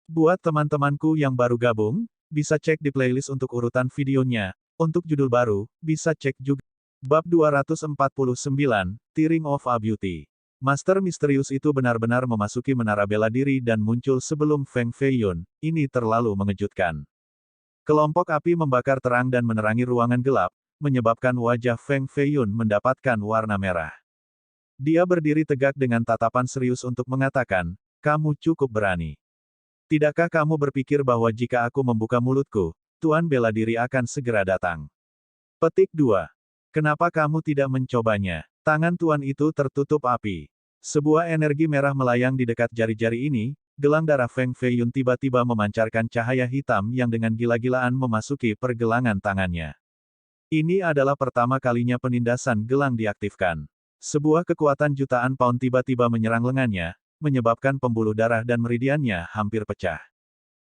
Buat teman-temanku yang baru gabung, bisa cek di playlist untuk urutan videonya. Untuk judul baru, bisa cek juga. Bab 249, Tearing of a Beauty. Master misterius itu benar-benar memasuki menara bela diri dan muncul sebelum Feng Feiyun. Ini terlalu mengejutkan. Kelompok api membakar terang dan menerangi ruangan gelap, menyebabkan wajah Feng Feiyun mendapatkan warna merah. Dia berdiri tegak dengan tatapan serius untuk mengatakan, "Kamu cukup berani. Tidakkah kamu berpikir bahwa jika aku membuka mulutku, Tuan bela diri akan segera datang?" Petik 2. Kenapa kamu tidak mencobanya? Tangan Tuan itu tertutup api. Sebuah energi merah melayang di dekat jari-jari ini, gelang darah Feng Feiyun tiba-tiba memancarkan cahaya hitam yang dengan gila-gilaan memasuki pergelangan tangannya. Ini adalah pertama kalinya penindasan gelang diaktifkan. Sebuah kekuatan jutaan pound tiba-tiba menyerang lengannya, menyebabkan pembuluh darah dan meridiannya hampir pecah.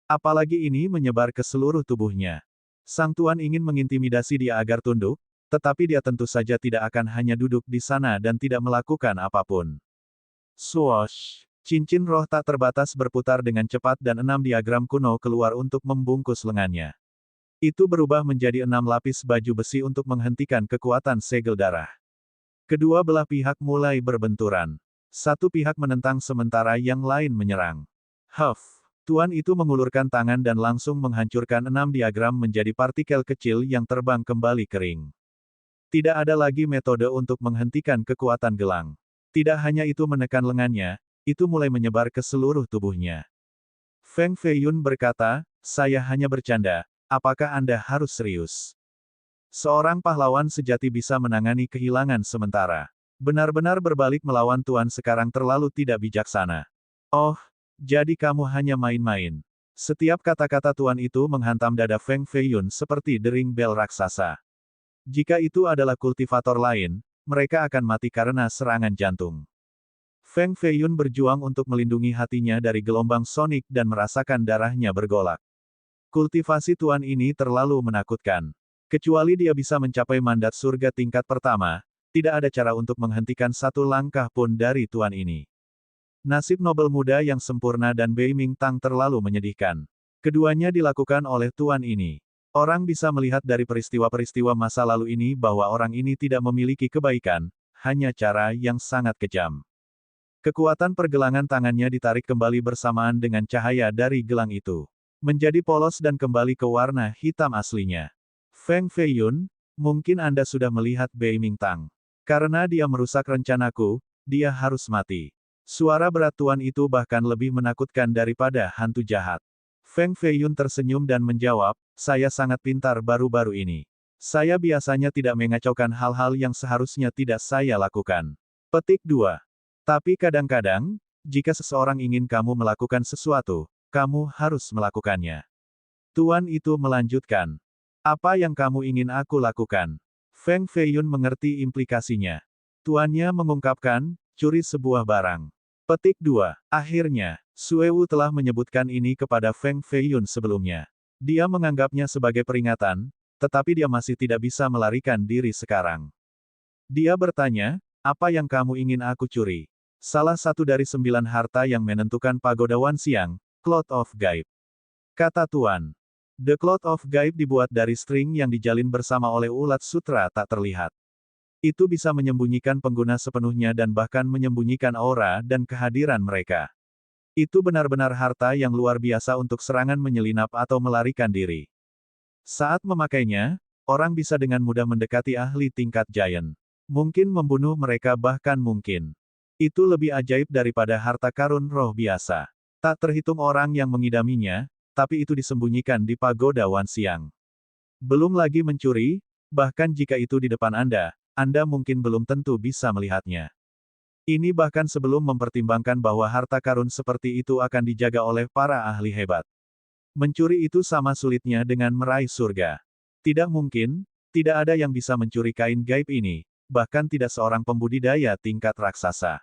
Apalagi ini menyebar ke seluruh tubuhnya. Sang Tuan ingin mengintimidasi dia agar tunduk, tetapi dia tentu saja tidak akan hanya duduk di sana dan tidak melakukan apapun. Swoosh! Cincin roh tak terbatas berputar dengan cepat dan 6 diagram kuno keluar untuk membungkus lengannya. Itu berubah menjadi 6 lapis baju besi untuk menghentikan kekuatan segel darah. Kedua belah pihak mulai berbenturan. Satu pihak menentang sementara yang lain menyerang. Huff! Tuan itu mengulurkan tangan dan langsung menghancurkan 6 diagram menjadi partikel kecil yang terbang kembali kering. Tidak ada lagi metode untuk menghentikan kekuatan gelang. Tidak hanya itu menekan lengannya, itu mulai menyebar ke seluruh tubuhnya. Feng Feiyun berkata, "Saya hanya bercanda, apakah Anda harus serius?" Seorang pahlawan sejati bisa menangani kehilangan sementara. Benar-benar berbalik melawan Tuan sekarang terlalu tidak bijaksana. Oh, jadi kamu hanya main-main. Setiap kata-kata Tuan itu menghantam dada Feng Feiyun seperti dering bel raksasa. Jika itu adalah kultivator lain, mereka akan mati karena serangan jantung. Feng Feiyun berjuang untuk melindungi hatinya dari gelombang sonik dan merasakan darahnya bergolak. Kultivasi Tuan ini terlalu menakutkan. Kecuali dia bisa mencapai mandat surga tingkat pertama, tidak ada cara untuk menghentikan satu langkah pun dari Tuan ini. Nasib nobel muda yang sempurna dan Bei Ming Tang terlalu menyedihkan. Keduanya dilakukan oleh Tuan ini. Orang bisa melihat dari peristiwa-peristiwa masa lalu ini bahwa orang ini tidak memiliki kebaikan, hanya cara yang sangat kejam. Kekuatan pergelangan tangannya ditarik kembali bersamaan dengan cahaya dari gelang itu. Menjadi polos dan kembali ke warna hitam aslinya. Feng Feiyun, mungkin Anda sudah melihat Bei Ming Tang. Karena dia merusak rencanaku, dia harus mati. Suara berat Tuan itu bahkan lebih menakutkan daripada hantu jahat. Feng Feiyun tersenyum dan menjawab, "Saya sangat pintar baru-baru ini. Saya biasanya tidak mengacaukan hal-hal yang seharusnya tidak saya lakukan." Petik 2. Tapi kadang-kadang, jika seseorang ingin kamu melakukan sesuatu, kamu harus melakukannya. Tuan itu melanjutkan. "Apa yang kamu ingin aku lakukan?" Feng Feiyun mengerti implikasinya. Tuannya mengungkapkan, curi sebuah barang. Petik 2. Akhirnya, Sue Wu telah menyebutkan ini kepada Feng Feiyun sebelumnya. Dia menganggapnya sebagai peringatan, tetapi dia masih tidak bisa melarikan diri sekarang. Dia bertanya, "Apa yang kamu ingin aku curi?" Salah satu dari 9 harta yang menentukan pagoda Wan Xiang, Cloth of Gaib. Kata Tuan. The Cloth of Gaib dibuat dari string yang dijalin bersama oleh ulat sutra tak terlihat. Itu bisa menyembunyikan pengguna sepenuhnya dan bahkan menyembunyikan aura dan kehadiran mereka. Itu benar-benar harta yang luar biasa untuk serangan menyelinap atau melarikan diri. Saat memakainya, orang bisa dengan mudah mendekati ahli tingkat giant. Mungkin membunuh mereka bahkan mungkin. Itu lebih ajaib daripada harta karun roh biasa. Tak terhitung orang yang mengidaminya, tapi itu disembunyikan di pagoda Wan Xiang. Belum lagi mencuri, bahkan jika itu di depan Anda mungkin belum tentu bisa melihatnya. Ini bahkan sebelum mempertimbangkan bahwa harta karun seperti itu akan dijaga oleh para ahli hebat. Mencuri itu sama sulitnya dengan meraih surga. Tidak mungkin, tidak ada yang bisa mencuri kain gaib ini, bahkan tidak seorang pembudidaya tingkat raksasa.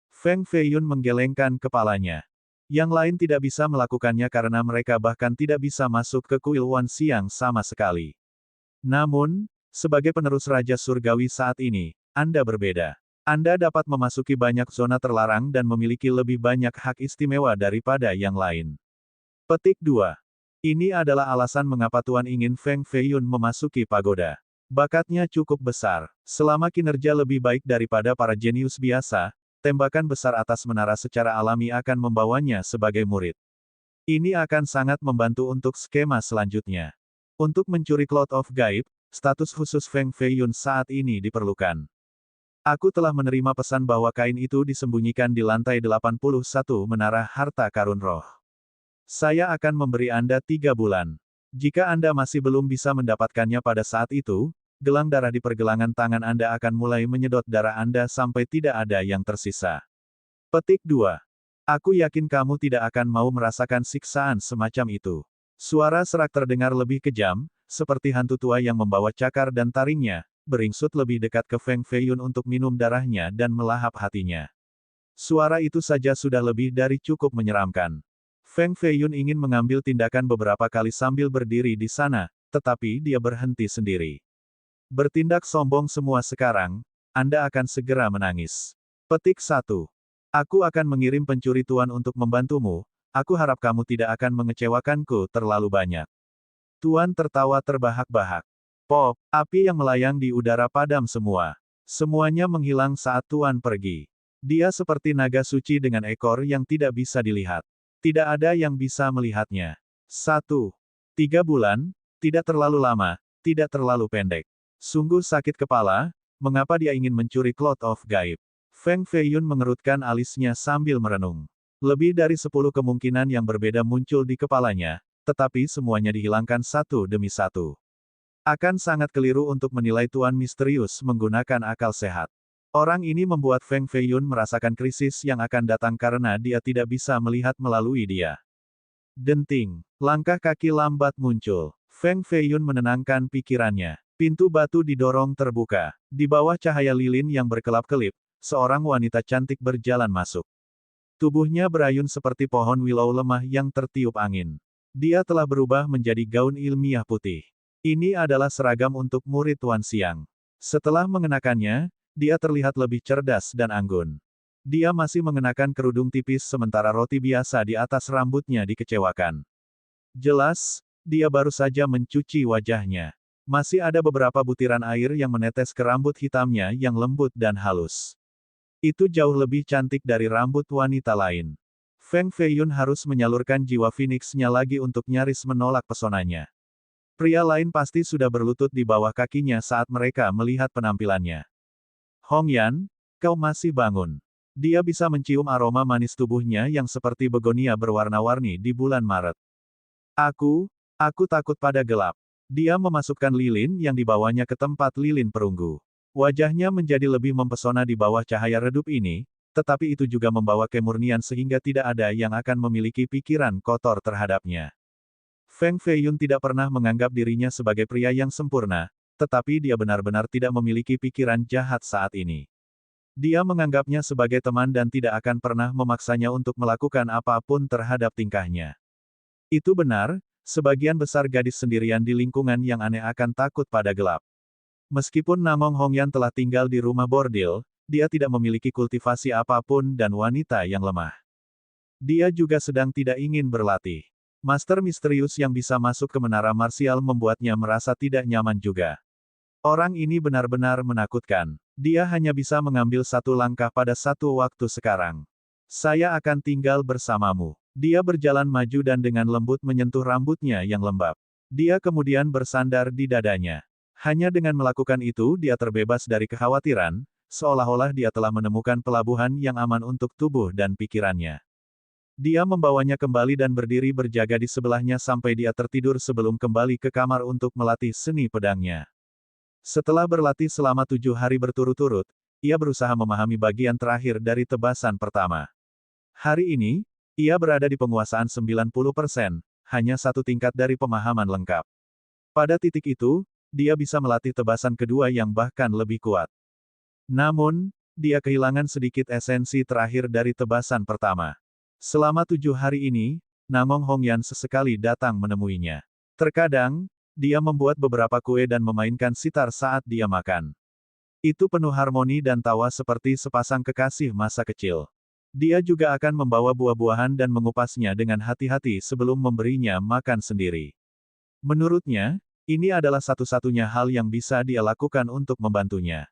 Feng Feiyun menggelengkan kepalanya. Yang lain tidak bisa melakukannya karena mereka bahkan tidak bisa masuk ke kuil Wan Xiang sama sekali. Namun, sebagai penerus Raja Surgawi saat ini, Anda berbeda. Anda dapat memasuki banyak zona terlarang dan memiliki lebih banyak hak istimewa daripada yang lain. Petik 2. Ini adalah alasan mengapa Tuan ingin Feng Feiyun memasuki pagoda. Bakatnya cukup besar. Selama kinerja lebih baik daripada para jenius biasa, tembakan besar atas menara secara alami akan membawanya sebagai murid. Ini akan sangat membantu untuk skema selanjutnya. Untuk mencuri Cloud of Gaib, status khusus Feng Feiyun saat ini diperlukan. Aku telah menerima pesan bahwa kain itu disembunyikan di lantai 81 Menara Harta Karun Roh. Saya akan memberi Anda 3 bulan. Jika Anda masih belum bisa mendapatkannya pada saat itu, gelang darah di pergelangan tangan Anda akan mulai menyedot darah Anda sampai tidak ada yang tersisa. Petik 2. Aku yakin kamu tidak akan mau merasakan siksaan semacam itu. Suara serak terdengar lebih kejam, seperti hantu tua yang membawa cakar dan taringnya, beringsut lebih dekat ke Feng Feiyun untuk minum darahnya dan melahap hatinya. Suara itu saja sudah lebih dari cukup menyeramkan. Feng Feiyun ingin mengambil tindakan beberapa kali sambil berdiri di sana, tetapi dia berhenti sendiri. Bertindak sombong semua sekarang, Anda akan segera menangis. Petik 1. Aku akan mengirim pencuri tuan untuk membantumu, aku harap kamu tidak akan mengecewakanku terlalu banyak. Tuan tertawa terbahak-bahak. Pop, api yang melayang di udara padam semua. Semuanya menghilang saat Tuan pergi. Dia seperti naga suci dengan ekor yang tidak bisa dilihat. Tidak ada yang bisa melihatnya. 1. 3 bulan, tidak terlalu lama, tidak terlalu pendek. Sungguh sakit kepala, mengapa dia ingin mencuri Cloud of Gaib? Feng Feiyun mengerutkan alisnya sambil merenung. Lebih dari 10 kemungkinan yang berbeda muncul di kepalanya, tetapi semuanya dihilangkan satu demi satu. Akan sangat keliru untuk menilai Tuan misterius menggunakan akal sehat. Orang ini membuat Feng Feiyun merasakan krisis yang akan datang karena dia tidak bisa melihat melalui dia. Denting. Langkah kaki lambat muncul. Feng Feiyun menenangkan pikirannya. Pintu batu didorong terbuka. Di bawah cahaya lilin yang berkelap-kelip, seorang wanita cantik berjalan masuk. Tubuhnya berayun seperti pohon willow lemah yang tertiup angin. Dia telah berubah menjadi gaun ilmiah putih. Ini adalah seragam untuk murid Tuan Xiang. Setelah mengenakannya, dia terlihat lebih cerdas dan anggun. Dia masih mengenakan kerudung tipis sementara roti biasa di atas rambutnya dikecewakan. Jelas, dia baru saja mencuci wajahnya. Masih ada beberapa butiran air yang menetes ke rambut hitamnya yang lembut dan halus. Itu jauh lebih cantik dari rambut wanita lain. Feng Feiyun harus menyalurkan jiwa Phoenix-nya lagi untuk nyaris menolak pesonanya. Pria lain pasti sudah berlutut di bawah kakinya saat mereka melihat penampilannya. Hongyan, kau masih bangun. Dia bisa mencium aroma manis tubuhnya yang seperti begonia berwarna-warni di bulan Maret. Aku takut pada gelap. Dia memasukkan lilin yang dibawanya ke tempat lilin perunggu. Wajahnya menjadi lebih mempesona di bawah cahaya redup ini, tetapi itu juga membawa kemurnian sehingga tidak ada yang akan memiliki pikiran kotor terhadapnya. Feng Feiyun tidak pernah menganggap dirinya sebagai pria yang sempurna, tetapi dia benar-benar tidak memiliki pikiran jahat saat ini. Dia menganggapnya sebagai teman dan tidak akan pernah memaksanya untuk melakukan apapun terhadap tingkahnya. Itu benar, sebagian besar gadis sendirian di lingkungan yang aneh akan takut pada gelap. Meskipun Namong Hongyan telah tinggal di rumah bordil, dia tidak memiliki kultivasi apapun dan wanita yang lemah. Dia juga sedang tidak ingin berlatih. Master misterius yang bisa masuk ke menara marsial membuatnya merasa tidak nyaman juga. Orang ini benar-benar menakutkan. Dia hanya bisa mengambil satu langkah pada satu waktu sekarang. Saya akan tinggal bersamamu. Dia berjalan maju dan dengan lembut menyentuh rambutnya yang lembab. Dia kemudian bersandar di dadanya. Hanya dengan melakukan itu dia terbebas dari kekhawatiran, seolah-olah dia telah menemukan pelabuhan yang aman untuk tubuh dan pikirannya. Dia membawanya kembali dan berdiri berjaga di sebelahnya sampai dia tertidur sebelum kembali ke kamar untuk melatih seni pedangnya. Setelah berlatih selama 7 hari berturut-turut, ia berusaha memahami bagian terakhir dari tebasan pertama. Hari ini, ia berada di penguasaan 90%, hanya satu tingkat dari pemahaman lengkap. Pada titik itu, dia bisa melatih tebasan kedua yang bahkan lebih kuat. Namun, dia kehilangan sedikit esensi terakhir dari tebasan pertama. Selama 7 hari ini, Namong Hongyan sesekali datang menemuinya. Terkadang, dia membuat beberapa kue dan memainkan sitar saat dia makan. Itu penuh harmoni dan tawa seperti sepasang kekasih masa kecil. Dia juga akan membawa buah-buahan dan mengupasnya dengan hati-hati sebelum memberinya makan sendiri. Menurutnya, ini adalah satu-satunya hal yang bisa dia lakukan untuk membantunya.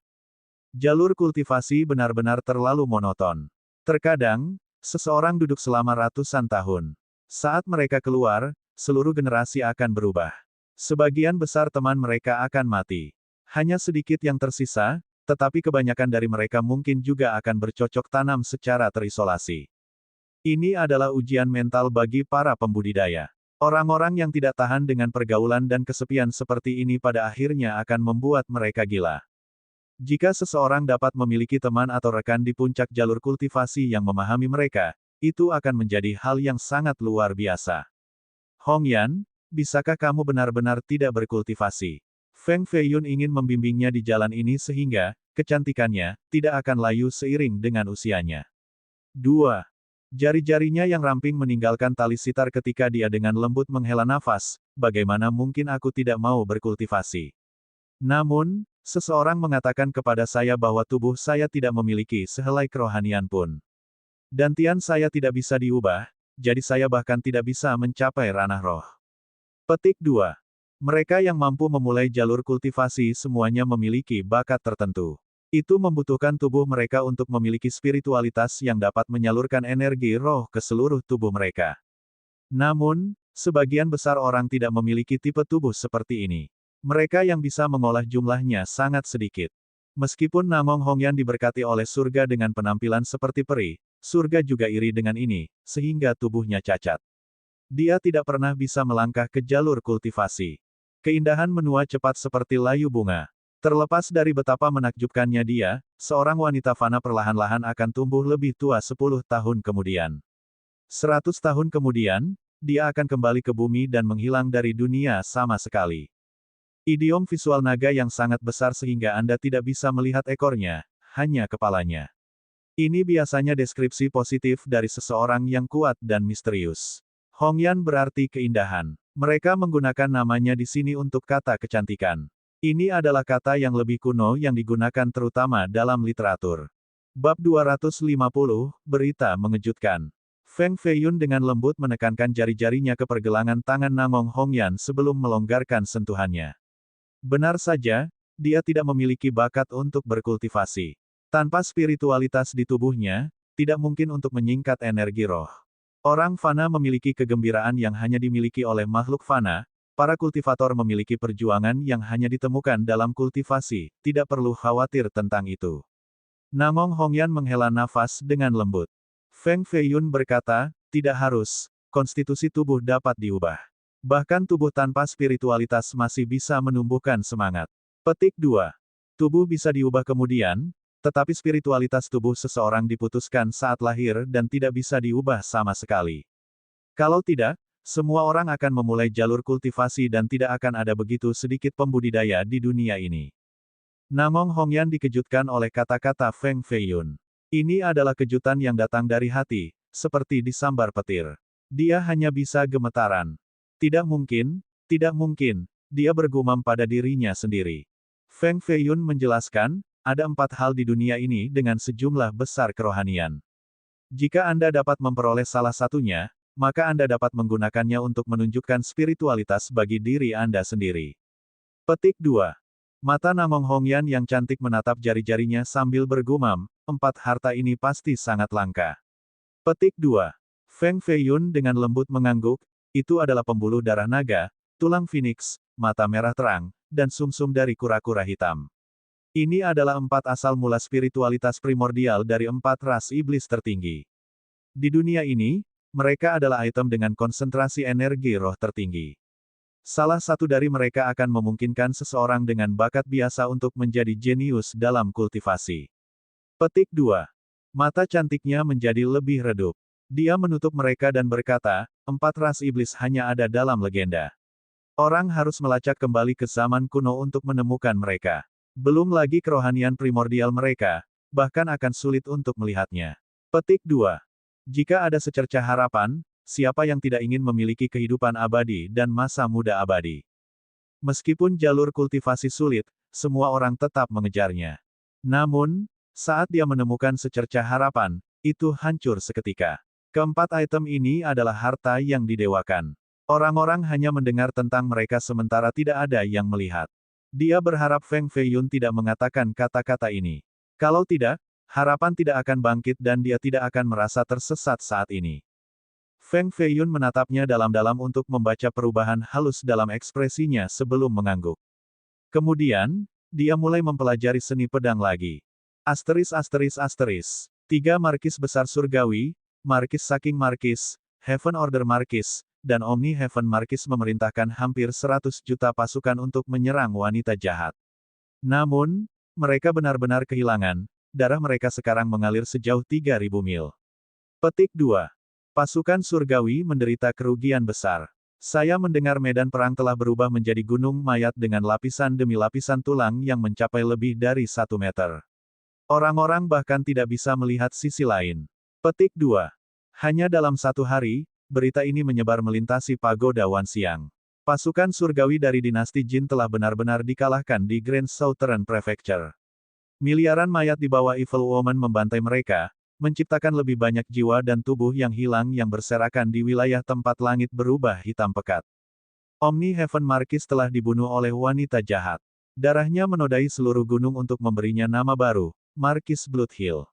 Jalur kultivasi benar-benar terlalu monoton. Terkadang, seseorang duduk selama ratusan tahun. Saat mereka keluar, seluruh generasi akan berubah. Sebagian besar teman mereka akan mati. Hanya sedikit yang tersisa, tetapi kebanyakan dari mereka mungkin juga akan bercocok tanam secara terisolasi. Ini adalah ujian mental bagi para pembudidaya. Orang-orang yang tidak tahan dengan pergaulan dan kesepian seperti ini pada akhirnya akan membuat mereka gila. Jika seseorang dapat memiliki teman atau rekan di puncak jalur kultivasi yang memahami mereka, itu akan menjadi hal yang sangat luar biasa. Hongyan, bisakah kamu benar-benar tidak berkultivasi? Feng Feiyun ingin membimbingnya di jalan ini sehingga, kecantikannya, tidak akan layu seiring dengan usianya. 2. Jari-jarinya yang ramping meninggalkan tali sitar ketika dia dengan lembut menghela nafas, bagaimana mungkin aku tidak mau berkultivasi? Namun, seseorang mengatakan kepada saya bahwa tubuh saya tidak memiliki sehelai kerohanian pun. Dantian saya tidak bisa diubah, jadi saya bahkan tidak bisa mencapai ranah roh. Petik 2. Mereka yang mampu memulai jalur kultivasi semuanya memiliki bakat tertentu. Itu membutuhkan tubuh mereka untuk memiliki spiritualitas yang dapat menyalurkan energi roh ke seluruh tubuh mereka. Namun, sebagian besar orang tidak memiliki tipe tubuh seperti ini. Mereka yang bisa mengolah jumlahnya sangat sedikit. Meskipun Namong Hongyan diberkati oleh surga dengan penampilan seperti peri, surga juga iri dengan ini, sehingga tubuhnya cacat. Dia tidak pernah bisa melangkah ke jalur kultivasi. Keindahan menua cepat seperti layu bunga. Terlepas dari betapa menakjubkannya dia, seorang wanita fana perlahan-lahan akan tumbuh lebih tua 10 tahun kemudian. 100 tahun kemudian, dia akan kembali ke bumi dan menghilang dari dunia sama sekali. Idiom visual naga yang sangat besar sehingga Anda tidak bisa melihat ekornya, hanya kepalanya. Ini biasanya deskripsi positif dari seseorang yang kuat dan misterius. Hongyan berarti keindahan. Mereka menggunakan namanya di sini untuk kata kecantikan. Ini adalah kata yang lebih kuno yang digunakan terutama dalam literatur. Bab 250, Berita Mengejutkan. Feng Feiyun dengan lembut menekankan jari-jarinya ke pergelangan tangan Namong Hongyan sebelum melonggarkan sentuhannya. Benar saja, dia tidak memiliki bakat untuk berkultivasi. Tanpa spiritualitas di tubuhnya, tidak mungkin untuk menyingkat energi roh. Orang fana memiliki kegembiraan yang hanya dimiliki oleh makhluk fana, para kultivator memiliki perjuangan yang hanya ditemukan dalam kultivasi, tidak perlu khawatir tentang itu. Namong Hongyan menghela nafas dengan lembut. Feng Feiyun berkata, tidak harus, konstitusi tubuh dapat diubah. Bahkan tubuh tanpa spiritualitas masih bisa menumbuhkan semangat. Petik 2. Tubuh bisa diubah kemudian, tetapi spiritualitas tubuh seseorang diputuskan saat lahir dan tidak bisa diubah sama sekali. Kalau tidak, semua orang akan memulai jalur kultivasi dan tidak akan ada begitu sedikit pembudidaya di dunia ini. Namong Hongyan dikejutkan oleh kata-kata Feng Feiyun. Ini adalah kejutan yang datang dari hati, seperti disambar petir. Dia hanya bisa gemetaran. Tidak mungkin, dia bergumam pada dirinya sendiri. Feng Feiyun menjelaskan, ada 4 hal di dunia ini dengan sejumlah besar kerohanian. Jika Anda dapat memperoleh salah satunya, maka Anda dapat menggunakannya untuk menunjukkan spiritualitas bagi diri Anda sendiri. Petik 2. Mata Namong Hongyan yang cantik menatap jari-jarinya sambil bergumam, 4 harta ini pasti sangat langka. Petik 2. Feng Feiyun dengan lembut mengangguk, itu adalah pembuluh darah naga, tulang phoenix, mata merah terang, dan sumsum dari kura-kura hitam. Ini adalah 4 asal mula spiritualitas primordial dari 4 ras iblis tertinggi. Di dunia ini, mereka adalah item dengan konsentrasi energi roh tertinggi. Salah satu dari mereka akan memungkinkan seseorang dengan bakat biasa untuk menjadi jenius dalam kultivasi. Petik 2. Mata cantiknya menjadi lebih redup. Dia menutup mereka dan berkata, 4 ras iblis hanya ada dalam legenda. Orang harus melacak kembali ke zaman kuno untuk menemukan mereka. Belum lagi kerohanian primordial mereka, bahkan akan sulit untuk melihatnya. Petik 2. Jika ada secercah harapan, siapa yang tidak ingin memiliki kehidupan abadi dan masa muda abadi? Meskipun jalur kultivasi sulit, semua orang tetap mengejarnya. Namun, saat dia menemukan secercah harapan, itu hancur seketika. Keempat item ini adalah harta yang didewakan. Orang-orang hanya mendengar tentang mereka sementara tidak ada yang melihat. Dia berharap Feng Feiyun tidak mengatakan kata-kata ini. Kalau tidak, harapan tidak akan bangkit dan dia tidak akan merasa tersesat saat ini. Feng Feiyun menatapnya dalam-dalam untuk membaca perubahan halus dalam ekspresinya sebelum mengangguk. Kemudian, dia mulai mempelajari seni pedang lagi. Asteris asteris asteris. 3 markis besar surgawi, markis saking markis, Heaven Order markis, dan Omni Heaven markis memerintahkan hampir 100 juta pasukan untuk menyerang wanita jahat. Namun, mereka benar-benar kehilangan, darah mereka sekarang mengalir sejauh 3.000 mil. Petik 2. Pasukan surgawi menderita kerugian besar. Saya mendengar medan perang telah berubah menjadi gunung mayat dengan lapisan demi lapisan tulang yang mencapai lebih dari 1 meter. Orang-orang bahkan tidak bisa melihat sisi lain. Petik 2. Hanya dalam 1 hari, berita ini menyebar melintasi pagoda Wanxiang. Pasukan surgawi dari dinasti Jin telah benar-benar dikalahkan di Grand Southern Prefecture. Miliaran mayat di bawah Evil Woman membantai mereka, menciptakan lebih banyak jiwa dan tubuh yang hilang yang berserakan di wilayah tempat langit berubah hitam pekat. Omni Heaven Markis telah dibunuh oleh wanita jahat. Darahnya menodai seluruh gunung untuk memberinya nama baru, Markis Bloodhill.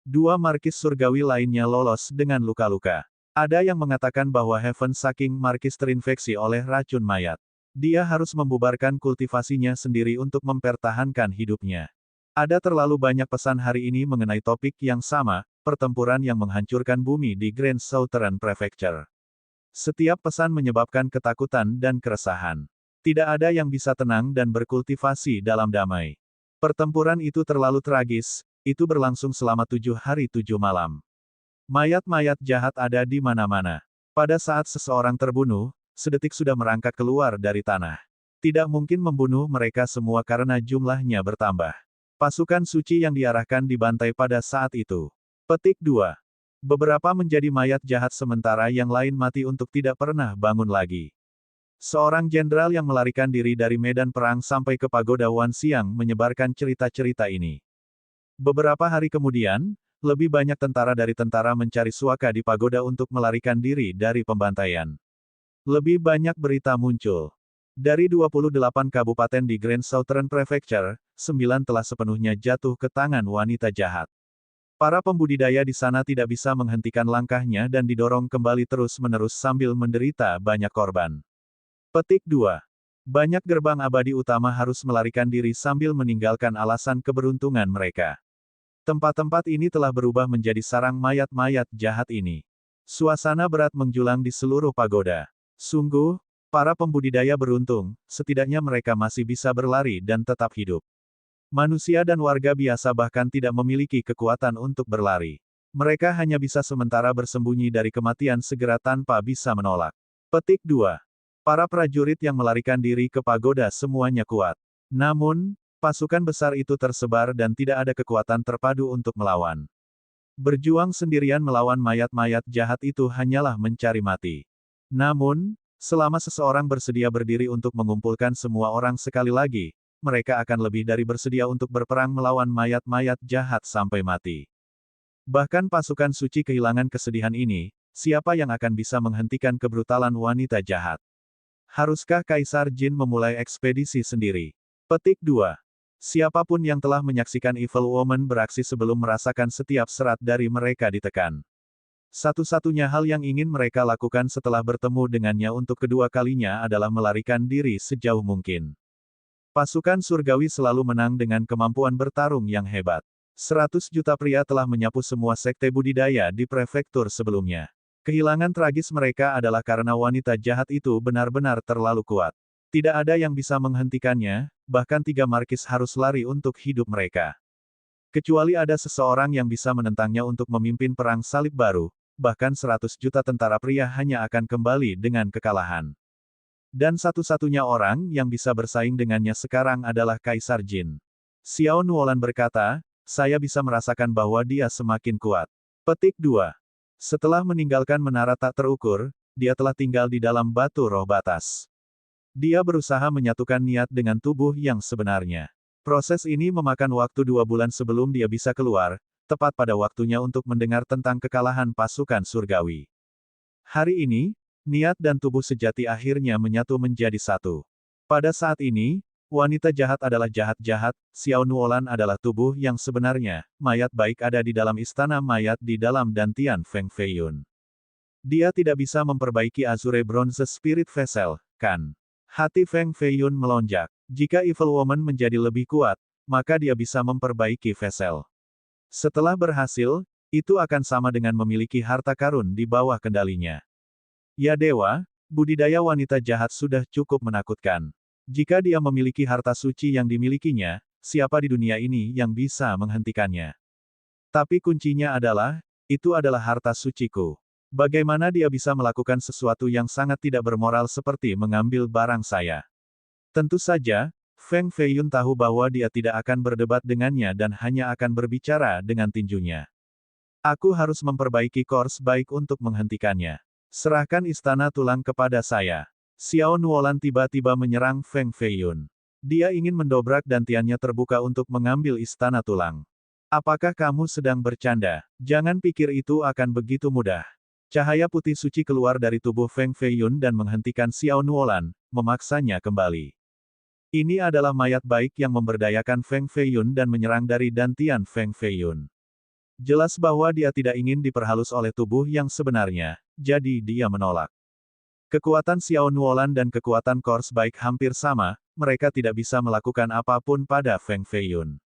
2 markis surgawi lainnya lolos dengan luka-luka. Ada yang mengatakan bahwa Heaven Saking Markis terinfeksi oleh racun mayat. Dia harus membubarkan kultivasinya sendiri untuk mempertahankan hidupnya. Ada terlalu banyak pesan hari ini mengenai topik yang sama, pertempuran yang menghancurkan bumi di Grand Southern Prefecture. Setiap pesan menyebabkan ketakutan dan keresahan. Tidak ada yang bisa tenang dan berkultivasi dalam damai. Pertempuran itu terlalu tragis, itu berlangsung selama 7 hari 7 malam. Mayat-mayat jahat ada di mana-mana. Pada saat seseorang terbunuh, sedetik sudah merangkak keluar dari tanah. Tidak mungkin membunuh mereka semua karena jumlahnya bertambah. Pasukan suci yang diarahkan dibantai pada saat itu. Petik 2. Beberapa menjadi mayat jahat sementara yang lain mati untuk tidak pernah bangun lagi. Seorang jenderal yang melarikan diri dari medan perang sampai ke pagoda Wanxiang menyebarkan cerita-cerita ini. Beberapa hari kemudian, lebih banyak tentara dari tentara mencari suaka di pagoda untuk melarikan diri dari pembantaian. Lebih banyak berita muncul. Dari 28 kabupaten di Grand Southern Prefecture, 9 telah sepenuhnya jatuh ke tangan wanita jahat. Para pembudidaya di sana tidak bisa menghentikan langkahnya dan didorong kembali terus-menerus sambil menderita banyak korban. Petik 2. Banyak gerbang abadi utama harus melarikan diri sambil meninggalkan alasan keberuntungan mereka. Tempat-tempat ini telah berubah menjadi sarang mayat-mayat jahat ini. Suasana berat menjulang di seluruh pagoda. Sungguh, para pembudidaya beruntung, setidaknya mereka masih bisa berlari dan tetap hidup. Manusia dan warga biasa bahkan tidak memiliki kekuatan untuk berlari. Mereka hanya bisa sementara bersembunyi dari kematian segera tanpa bisa menolak. Petik 2. Para prajurit yang melarikan diri ke pagoda semuanya kuat. Namun, pasukan besar itu tersebar dan tidak ada kekuatan terpadu untuk melawan. Berjuang sendirian melawan mayat-mayat jahat itu hanyalah mencari mati. Namun, selama seseorang bersedia berdiri untuk mengumpulkan semua orang sekali lagi, mereka akan lebih dari bersedia untuk berperang melawan mayat-mayat jahat sampai mati. Bahkan pasukan suci kehilangan kesedihan ini, siapa yang akan bisa menghentikan kebrutalan wanita jahat? Haruskah Kaisar Jin memulai ekspedisi sendiri? Petik 2. Siapapun yang telah menyaksikan Evil Woman beraksi sebelum merasakan setiap serat dari mereka ditekan. Satu-satunya hal yang ingin mereka lakukan setelah bertemu dengannya untuk kedua kalinya adalah melarikan diri sejauh mungkin. Pasukan surgawi selalu menang dengan kemampuan bertarung yang hebat. 100 juta pria telah menyapu semua sekte budidaya di prefektur sebelumnya. Kehilangan tragis mereka adalah karena wanita jahat itu benar-benar terlalu kuat. Tidak ada yang bisa menghentikannya, bahkan 3 markis harus lari untuk hidup mereka. Kecuali ada seseorang yang bisa menentangnya untuk memimpin perang salib baru, bahkan 100 juta tentara pria hanya akan kembali dengan kekalahan. Dan satu-satunya orang yang bisa bersaing dengannya sekarang adalah Kaisar Jin. Xiao Nuolan berkata, saya bisa merasakan bahwa dia semakin kuat. Petik 2. Setelah meninggalkan menara tak terukur, dia telah tinggal di dalam batu roh batas. Dia berusaha menyatukan niat dengan tubuh yang sebenarnya. Proses ini memakan waktu 2 bulan sebelum dia bisa keluar, tepat pada waktunya untuk mendengar tentang kekalahan pasukan surgawi. Hari ini, niat dan tubuh sejati akhirnya menyatu menjadi satu. Pada saat ini, wanita jahat adalah jahat-jahat, Xiao Nuolan adalah tubuh yang sebenarnya, mayat baik ada di dalam istana mayat di dalam dantian Feng Feiyun. Dia tidak bisa memperbaiki Azure Bronze Spirit Vessel, kan? Hati Feng Feiyun melonjak. Jika Evil Woman menjadi lebih kuat, maka dia bisa memperbaiki vessel. Setelah berhasil, itu akan sama dengan memiliki harta karun di bawah kendalinya. Ya dewa, budidaya wanita jahat sudah cukup menakutkan. Jika dia memiliki harta suci yang dimilikinya, siapa di dunia ini yang bisa menghentikannya? Tapi kuncinya adalah, itu adalah harta suciku. Bagaimana dia bisa melakukan sesuatu yang sangat tidak bermoral seperti mengambil barang saya? Tentu saja, Feng Feiyun tahu bahwa dia tidak akan berdebat dengannya dan hanya akan berbicara dengan tinjunya. Aku harus memperbaiki course baik untuk menghentikannya. Serahkan istana tulang kepada saya. Xiao Nuolan tiba-tiba menyerang Feng Feiyun. Dia ingin mendobrak dantiannya terbuka untuk mengambil istana tulang. Apakah kamu sedang bercanda? Jangan pikir itu akan begitu mudah. Cahaya putih suci keluar dari tubuh Feng Feiyun dan menghentikan Xiao Nuolan, memaksanya kembali. Ini adalah mayat baik yang memberdayakan Feng Feiyun dan menyerang dari dantian Feng Feiyun. Jelas bahwa dia tidak ingin diperhalus oleh tubuh yang sebenarnya, jadi dia menolak. Kekuatan Xiao Nuolan dan kekuatan course baik hampir sama, mereka tidak bisa melakukan apapun pada Feng Feiyun.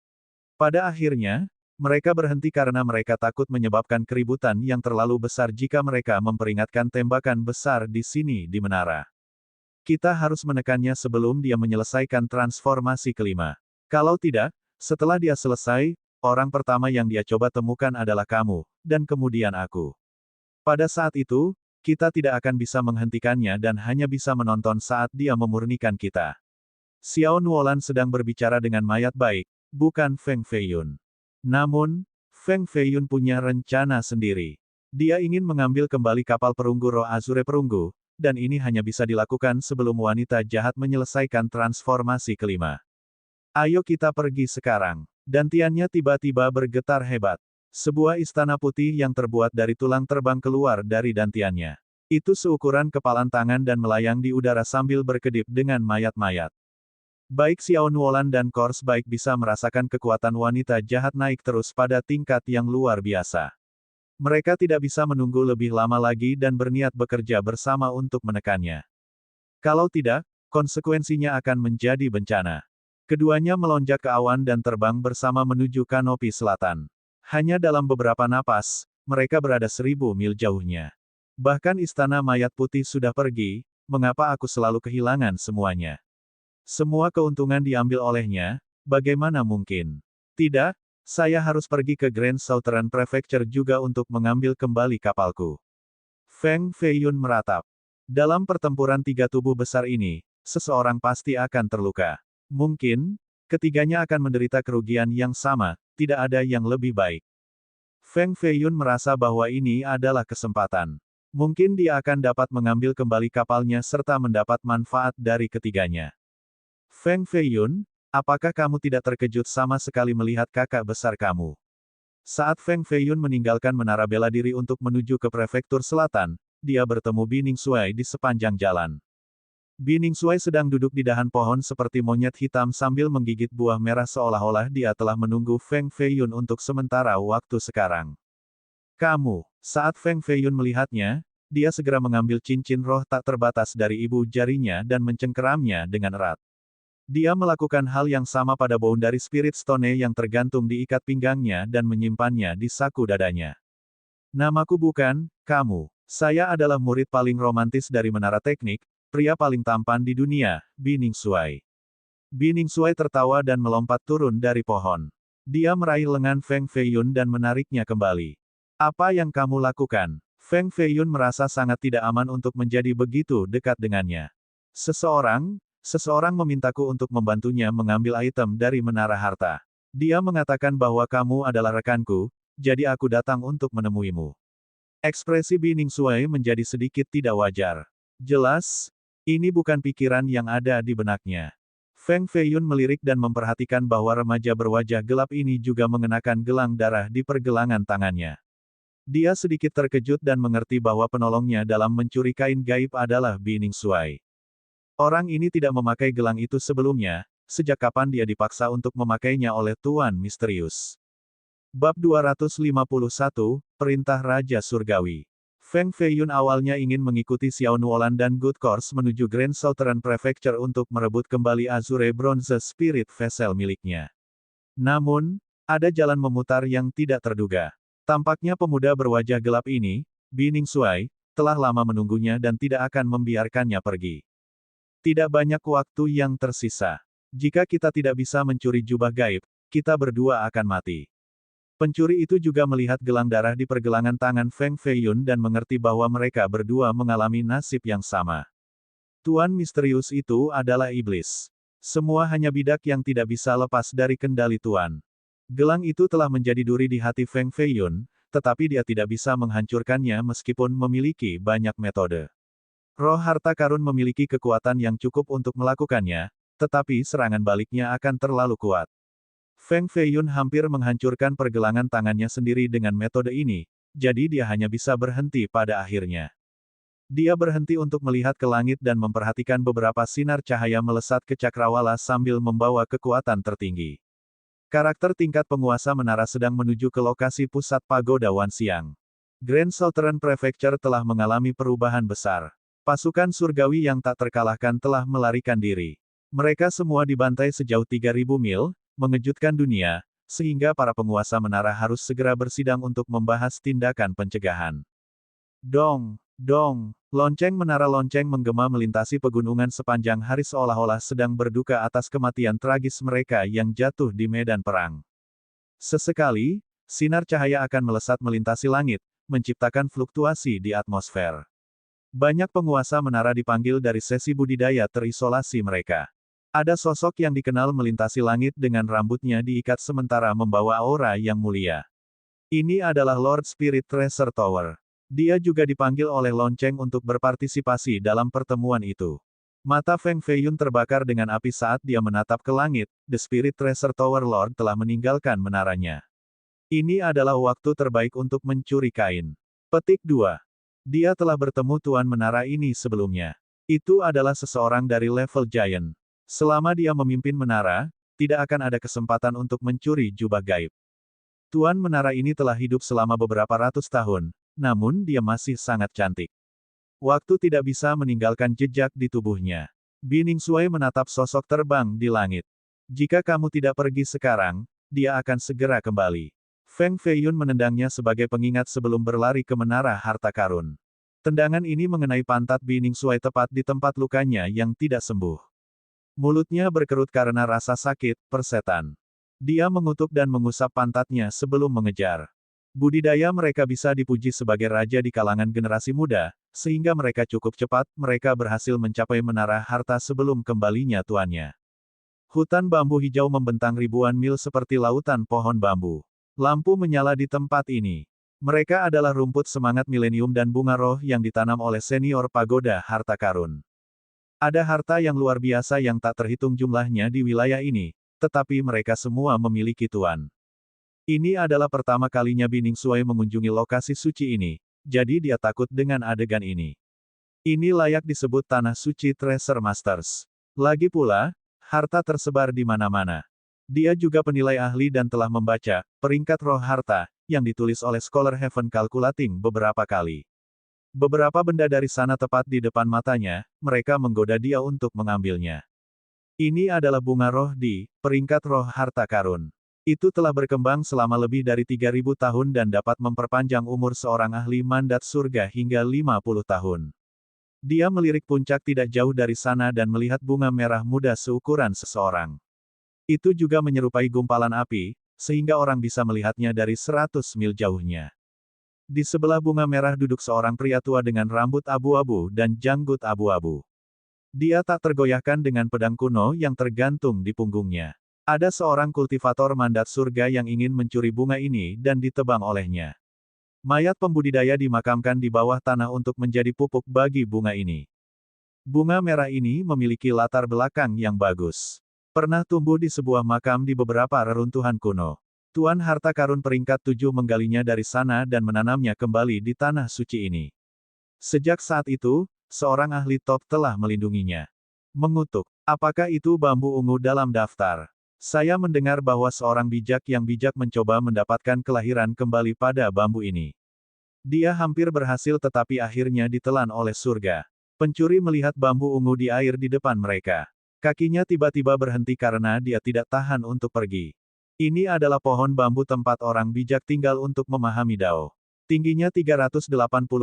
Pada akhirnya, mereka berhenti karena mereka takut menyebabkan keributan yang terlalu besar jika mereka memperingatkan tembakan besar di sini di menara. Kita harus menekannya sebelum dia menyelesaikan transformasi kelima. Kalau tidak, setelah dia selesai, orang pertama yang dia coba temukan adalah kamu, dan kemudian aku. Pada saat itu, kita tidak akan bisa menghentikannya dan hanya bisa menonton saat dia memurnikan kita. Xiao Nuolan sedang berbicara dengan mayat baik, bukan Feng Feiyun. Namun, Feng Feiyun punya rencana sendiri. Dia ingin mengambil kembali kapal perunggu Roh Azure Perunggu, dan ini hanya bisa dilakukan sebelum wanita jahat menyelesaikan transformasi kelima. Ayo kita pergi sekarang. Dantiannya tiba-tiba bergetar hebat. Sebuah istana putih yang terbuat dari tulang terbang keluar dari dantiannya. Itu seukuran kepalan tangan dan melayang di udara sambil berkedip dengan mayat-mayat. Baik Xiao Nuolan dan course baik bisa merasakan kekuatan wanita jahat naik terus pada tingkat yang luar biasa. Mereka tidak bisa menunggu lebih lama lagi dan berniat bekerja bersama untuk menekannya. Kalau tidak, konsekuensinya akan menjadi bencana. Keduanya melonjak ke awan dan terbang bersama menuju kanopi selatan. Hanya dalam beberapa napas, mereka berada 1000 mil jauhnya. Bahkan istana mayat putih sudah pergi, mengapa aku selalu kehilangan semuanya? Semua keuntungan diambil olehnya, bagaimana mungkin? Tidak, saya harus pergi ke Grand Southern Prefecture juga untuk mengambil kembali kapalku. Feng Feiyun meratap. Dalam pertempuran tiga tubuh besar ini, seseorang pasti akan terluka. Mungkin, ketiganya akan menderita kerugian yang sama, tidak ada yang lebih baik. Feng Feiyun merasa bahwa ini adalah kesempatan. Mungkin dia akan dapat mengambil kembali kapalnya serta mendapat manfaat dari ketiganya. Feng Feiyun, apakah kamu tidak terkejut sama sekali melihat kakak besar kamu? Saat Feng Feiyun meninggalkan menara bela diri untuk menuju ke prefektur selatan, dia bertemu Bining Shuai di sepanjang jalan. Bining Shuai sedang duduk di dahan pohon seperti monyet hitam sambil menggigit buah merah seolah-olah dia telah menunggu Feng Feiyun untuk sementara waktu sekarang. Kamu, saat Feng Feiyun melihatnya, dia segera mengambil cincin roh tak terbatas dari ibu jarinya dan mencengkeramnya dengan erat. Dia melakukan hal yang sama pada boundary Spirit Stone yang tergantung di ikat pinggangnya dan menyimpannya di saku dadanya. Namaku bukan, kamu. Saya adalah murid paling romantis dari Menara Teknik, pria paling tampan di dunia, Bining Shuai. Bining Shuai tertawa dan melompat turun dari pohon. Dia meraih lengan Feng Feiyun dan menariknya kembali. Apa yang kamu lakukan? Feng Feiyun merasa sangat tidak aman untuk menjadi begitu dekat dengannya. Seseorang memintaku untuk membantunya mengambil item dari menara harta. Dia mengatakan bahwa kamu adalah rekanku, jadi aku datang untuk menemuimu. Ekspresi Bining Shuai menjadi sedikit tidak wajar. Jelas, ini bukan pikiran yang ada di benaknya. Feng Feiyun melirik dan memperhatikan bahwa remaja berwajah gelap ini juga mengenakan gelang darah di pergelangan tangannya. Dia sedikit terkejut dan mengerti bahwa penolongnya dalam mencuri kain gaib adalah Bining Suai. Orang ini tidak memakai gelang itu sebelumnya, sejak kapan dia dipaksa untuk memakainya oleh Tuan Misterius. Bab 251, Perintah Raja Surgawi. Feng Feiyun awalnya ingin mengikuti Xiao Nuolan dan Good Course menuju Grand Southern Prefecture untuk merebut kembali Azure Bronze Spirit Vessel miliknya. Namun, ada jalan memutar yang tidak terduga. Tampaknya pemuda berwajah gelap ini, Bining Suai, telah lama menunggunya dan tidak akan membiarkannya pergi. Tidak banyak waktu yang tersisa. Jika kita tidak bisa mencuri jubah gaib, kita berdua akan mati. Pencuri itu juga melihat gelang darah di pergelangan tangan Feng Feiyun dan mengerti bahwa mereka berdua mengalami nasib yang sama. Tuan misterius itu adalah iblis. Semua hanya bidak yang tidak bisa lepas dari kendali Tuan. Gelang itu telah menjadi duri di hati Feng Feiyun, tetapi dia tidak bisa menghancurkannya meskipun memiliki banyak metode. Roh harta karun memiliki kekuatan yang cukup untuk melakukannya, tetapi serangan baliknya akan terlalu kuat. Feng Feiyun hampir menghancurkan pergelangan tangannya sendiri dengan metode ini, jadi dia hanya bisa berhenti pada akhirnya. Dia berhenti untuk melihat ke langit dan memperhatikan beberapa sinar cahaya melesat ke cakrawala sambil membawa kekuatan tertinggi. Karakter tingkat penguasa menara sedang menuju ke lokasi pusat pagoda Wan Xiang. Grand Southern Prefecture telah mengalami perubahan besar. Pasukan surgawi yang tak terkalahkan telah melarikan diri. Mereka semua dibantai sejauh 3.000 mil, mengejutkan dunia, sehingga para penguasa menara harus segera bersidang untuk membahas tindakan pencegahan. Dong, dong, lonceng menara lonceng menggema melintasi pegunungan sepanjang hari seolah-olah sedang berduka atas kematian tragis mereka yang jatuh di medan perang. Sesekali, sinar cahaya akan melesat melintasi langit, menciptakan fluktuasi di atmosfer. Banyak penguasa menara dipanggil dari sesi budidaya terisolasi mereka. Ada sosok yang dikenal melintasi langit dengan rambutnya diikat sementara membawa aura yang mulia. Ini adalah Lord Spirit Treasure Tower. Dia juga dipanggil oleh lonceng untuk berpartisipasi dalam pertemuan itu. Mata Feng Feiyun terbakar dengan api saat dia menatap ke langit, The Spirit Treasure Tower Lord telah meninggalkan menaranya. Ini adalah waktu terbaik untuk mencuri kain. Petik 2. Dia telah bertemu Tuan Menara ini sebelumnya. Itu adalah seseorang dari level Giant. Selama dia memimpin menara, tidak akan ada kesempatan untuk mencuri jubah gaib. Tuan Menara ini telah hidup selama beberapa ratus tahun, namun dia masih sangat cantik. Waktu tidak bisa meninggalkan jejak di tubuhnya. Bining Suai menatap sosok terbang di langit. Jika kamu tidak pergi sekarang, dia akan segera kembali. Feng Feiyun menendangnya sebagai pengingat sebelum berlari ke menara harta karun. Tendangan ini mengenai pantat Bining Suai tepat di tempat lukanya yang tidak sembuh. Mulutnya berkerut karena rasa sakit, persetan. Dia mengutuk dan mengusap pantatnya sebelum mengejar. Budidaya mereka bisa dipuji sebagai raja di kalangan generasi muda, sehingga mereka cukup cepat, mereka berhasil mencapai menara harta sebelum kembalinya tuannya. Hutan bambu hijau membentang ribuan mil seperti lautan pohon bambu. Lampu menyala di tempat ini. Mereka adalah rumput semangat milenium dan bunga roh yang ditanam oleh senior pagoda harta karun. Ada harta yang luar biasa yang tak terhitung jumlahnya di wilayah ini, tetapi mereka semua memiliki tuan. Ini adalah pertama kalinya Bining Suai mengunjungi lokasi suci ini, jadi dia takut dengan adegan ini. Ini layak disebut tanah suci Treasure Masters. Lagi pula, harta tersebar di mana-mana. Dia juga penilai ahli dan telah membaca peringkat roh harta yang ditulis oleh Scholar Heaven Calculating beberapa kali. Beberapa benda dari sana tepat di depan matanya, mereka menggoda dia untuk mengambilnya. Ini adalah bunga roh di peringkat roh harta karun. Itu telah berkembang selama lebih dari 3.000 tahun dan dapat memperpanjang umur seorang ahli mandat surga hingga 50 tahun. Dia melirik puncak tidak jauh dari sana dan melihat bunga merah muda seukuran seseorang. Itu juga menyerupai gumpalan api, sehingga orang bisa melihatnya dari 100 mil jauhnya. Di sebelah bunga merah duduk seorang pria tua dengan rambut abu-abu dan janggut abu-abu. Dia tak tergoyahkan dengan pedang kuno yang tergantung di punggungnya. Ada seorang kultivator mandat surga yang ingin mencuri bunga ini dan ditebang olehnya. Mayat pembudidaya dimakamkan di bawah tanah untuk menjadi pupuk bagi bunga ini. Bunga merah ini memiliki latar belakang yang bagus. Pernah tumbuh di sebuah makam di beberapa reruntuhan kuno. Tuan harta karun peringkat 7 menggalinya dari sana dan menanamnya kembali di tanah suci ini. Sejak saat itu, seorang ahli top telah melindunginya. Mengutuk. Apakah itu bambu ungu dalam daftar? Saya mendengar bahwa seorang bijak yang bijak mencoba mendapatkan kelahiran kembali pada bambu ini. Dia hampir berhasil tetapi akhirnya ditelan oleh surga. Pencuri melihat bambu ungu di air di depan mereka. Kakinya tiba-tiba berhenti karena dia tidak tahan untuk pergi. Ini adalah pohon bambu tempat orang bijak tinggal untuk memahami Dao. Tingginya 380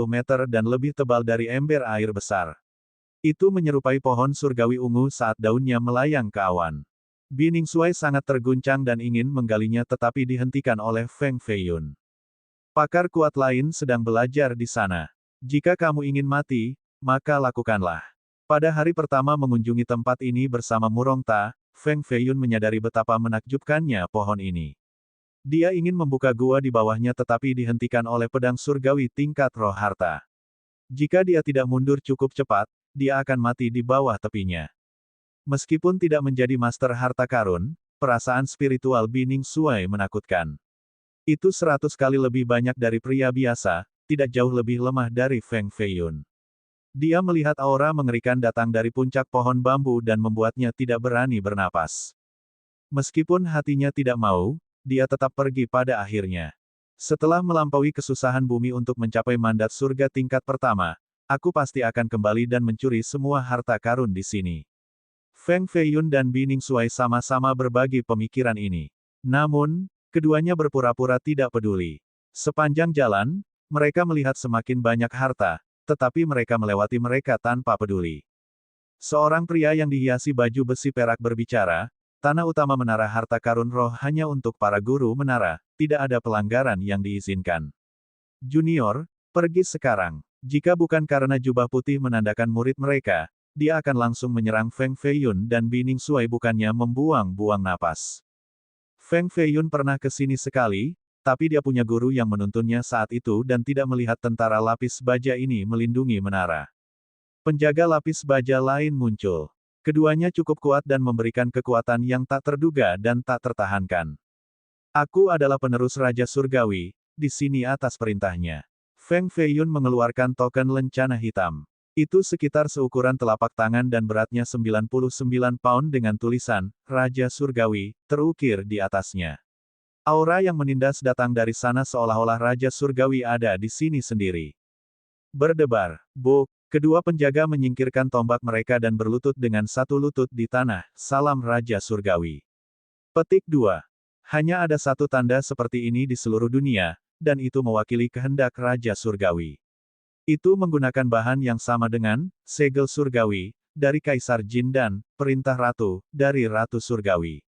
meter dan lebih tebal dari ember air besar. Itu menyerupai pohon surgawi ungu saat daunnya melayang ke awan. Bining Shuai sangat terguncang dan ingin menggalinya tetapi dihentikan oleh Feng Feiyun. Pakar kuat lain sedang belajar di sana. Jika kamu ingin mati, maka lakukanlah. Pada hari pertama mengunjungi tempat ini bersama Murong Ta, Feng Feiyun menyadari betapa menakjubkannya pohon ini. Dia ingin membuka gua di bawahnya tetapi dihentikan oleh pedang surgawi tingkat roh harta. Jika dia tidak mundur cukup cepat, dia akan mati di bawah tepinya. Meskipun tidak menjadi master harta karun, perasaan spiritual Bining Shuai menakutkan. Itu 100 kali lebih banyak dari pria biasa, tidak jauh lebih lemah dari Feng Feiyun. Dia melihat aura mengerikan datang dari puncak pohon bambu dan membuatnya tidak berani bernapas. Meskipun hatinya tidak mau, dia tetap pergi pada akhirnya. Setelah melampaui kesusahan bumi untuk mencapai mandat surga tingkat pertama, aku pasti akan kembali dan mencuri semua harta karun di sini. Feng Feiyun dan Bining Shuai sama-sama berbagi pemikiran ini. Namun, keduanya berpura-pura tidak peduli. Sepanjang jalan, mereka melihat semakin banyak harta, tetapi mereka melewati mereka tanpa peduli. Seorang pria yang dihiasi baju besi perak berbicara, tanah utama menara harta karun roh hanya untuk para guru menara, tidak ada pelanggaran yang diizinkan. Junior, pergi sekarang. Jika bukan karena jubah putih menandakan murid mereka, dia akan langsung menyerang Feng Feiyun dan Bining Shuai bukannya membuang-buang napas. Feng Feiyun pernah ke sini sekali, tapi dia punya guru yang menuntunnya saat itu dan tidak melihat tentara lapis baja ini melindungi menara. Penjaga lapis baja lain muncul. Keduanya cukup kuat dan memberikan kekuatan yang tak terduga dan tak tertahankan. Aku adalah penerus Raja Surgawi, di sini atas perintahnya. Feng Feiyun mengeluarkan token lencana hitam. Itu sekitar seukuran telapak tangan dan beratnya 99 pound dengan tulisan, Raja Surgawi, terukir di atasnya. Aura yang menindas datang dari sana seolah-olah Raja Surgawi ada di sini sendiri. Berdebar, bok, kedua penjaga menyingkirkan tombak mereka dan berlutut dengan satu lutut di tanah, salam Raja Surgawi. Petik 2. Hanya ada satu tanda seperti ini di seluruh dunia, dan itu mewakili kehendak Raja Surgawi. Itu menggunakan bahan yang sama dengan, segel surgawi, dari Kaisar Jin dan, perintah Ratu, dari Ratu Surgawi.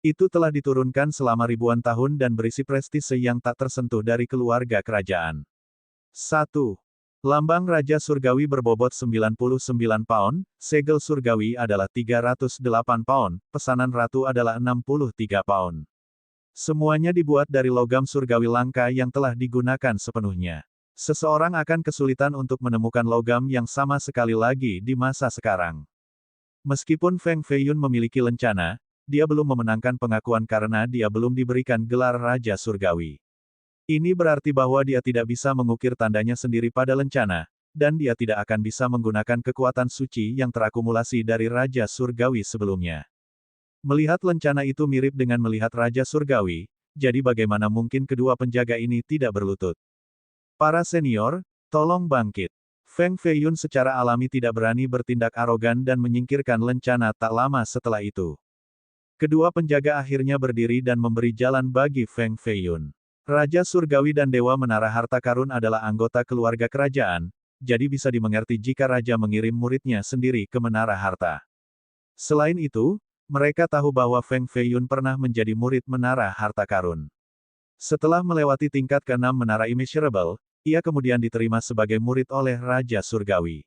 Itu telah diturunkan selama ribuan tahun dan berisi prestise yang tak tersentuh dari keluarga kerajaan. 1. Lambang Raja Surgawi berbobot 99 pound, segel surgawi adalah 308 pound, pesanan ratu adalah 63 pound. Semuanya dibuat dari logam surgawi langka yang telah digunakan sepenuhnya. Seseorang akan kesulitan untuk menemukan logam yang sama sekali lagi di masa sekarang. Meskipun Feng Feiyun memiliki lencana, dia belum memenangkan pengakuan karena dia belum diberikan gelar Raja Surgawi. Ini berarti bahwa dia tidak bisa mengukir tandanya sendiri pada lencana, dan dia tidak akan bisa menggunakan kekuatan suci yang terakumulasi dari Raja Surgawi sebelumnya. Melihat lencana itu mirip dengan melihat Raja Surgawi, jadi bagaimana mungkin kedua penjaga ini tidak berlutut? Para senior, tolong bangkit. Feng Feiyun secara alami tidak berani bertindak arogan dan menyingkirkan lencana tak lama setelah itu. Kedua penjaga akhirnya berdiri dan memberi jalan bagi Feng Feiyun. Raja Surgawi dan Dewa Menara Harta Karun adalah anggota keluarga kerajaan, jadi bisa dimengerti jika Raja mengirim muridnya sendiri ke Menara Harta. Selain itu, mereka tahu bahwa Feng Feiyun pernah menjadi murid Menara Harta Karun. Setelah melewati tingkat ke-6 Menara Immeasurable, ia kemudian diterima sebagai murid oleh Raja Surgawi.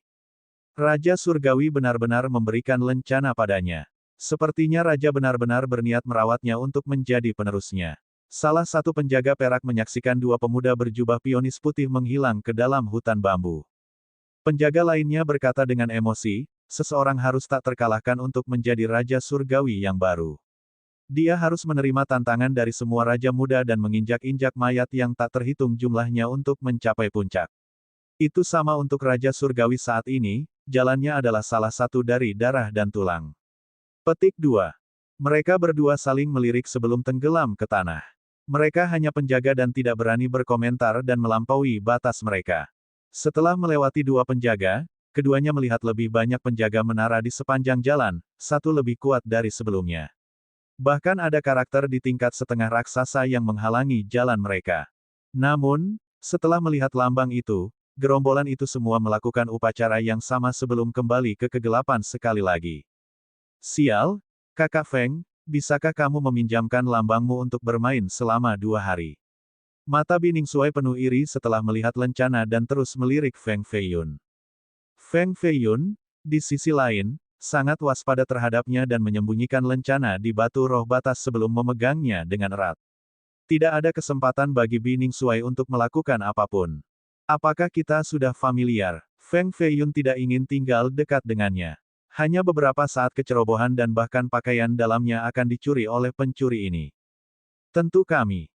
Raja Surgawi benar-benar memberikan lencana padanya. Sepertinya Raja benar-benar berniat merawatnya untuk menjadi penerusnya. Salah satu penjaga perak menyaksikan dua pemuda berjubah pionis putih menghilang ke dalam hutan bambu. Penjaga lainnya berkata dengan emosi, seseorang harus tak terkalahkan untuk menjadi Raja Surgawi yang baru. Dia harus menerima tantangan dari semua raja muda dan menginjak-injak mayat yang tak terhitung jumlahnya untuk mencapai puncak. Itu sama untuk Raja Surgawi saat ini, jalannya adalah salah satu dari darah dan tulang. Petik 2. Mereka berdua saling melirik sebelum tenggelam ke tanah. Mereka hanya penjaga dan tidak berani berkomentar dan melampaui batas mereka. Setelah melewati dua penjaga, keduanya melihat lebih banyak penjaga menara di sepanjang jalan, satu lebih kuat dari sebelumnya. Bahkan ada karakter di tingkat setengah raksasa yang menghalangi jalan mereka. Namun, setelah melihat lambang itu, gerombolan itu semua melakukan upacara yang sama sebelum kembali ke kegelapan sekali lagi. Sial, Kakak Feng, bisakah kamu meminjamkan lambangmu untuk bermain selama 2 hari? Mata Bining Suai penuh iri setelah melihat lencana dan terus melirik Feng Feiyun. Feng Feiyun, di sisi lain, sangat waspada terhadapnya dan menyembunyikan lencana di batu roh batas sebelum memegangnya dengan erat. Tidak ada kesempatan bagi Bining Suai untuk melakukan apapun. Apakah kita sudah familiar? Feng Feiyun tidak ingin tinggal dekat dengannya. Hanya beberapa saat kecerobohan dan bahkan pakaian dalamnya akan dicuri oleh pencuri ini. Tentu kami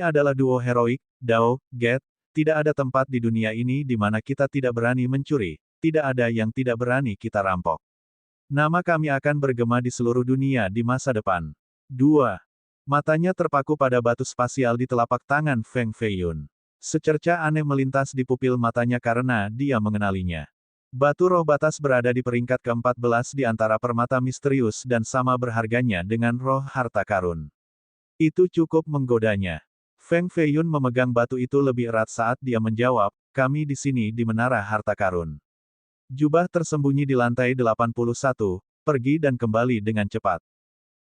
adalah duo heroik, Dao, Get, tidak ada tempat di dunia ini di mana kita tidak berani mencuri, tidak ada yang tidak berani kita rampok. Nama kami akan bergema di seluruh dunia di masa depan. 2. Matanya terpaku pada batu spasial di telapak tangan Feng Feiyun. Secerca aneh melintas di pupil matanya karena dia mengenalinya. Batu roh batas berada di peringkat ke-14 di antara permata misterius dan sama berharganya dengan roh harta karun. Itu cukup menggodanya. Feng Feiyun memegang batu itu lebih erat saat dia menjawab, kami di sini di Menara Harta Karun. Jubah tersembunyi di lantai 81, pergi dan kembali dengan cepat.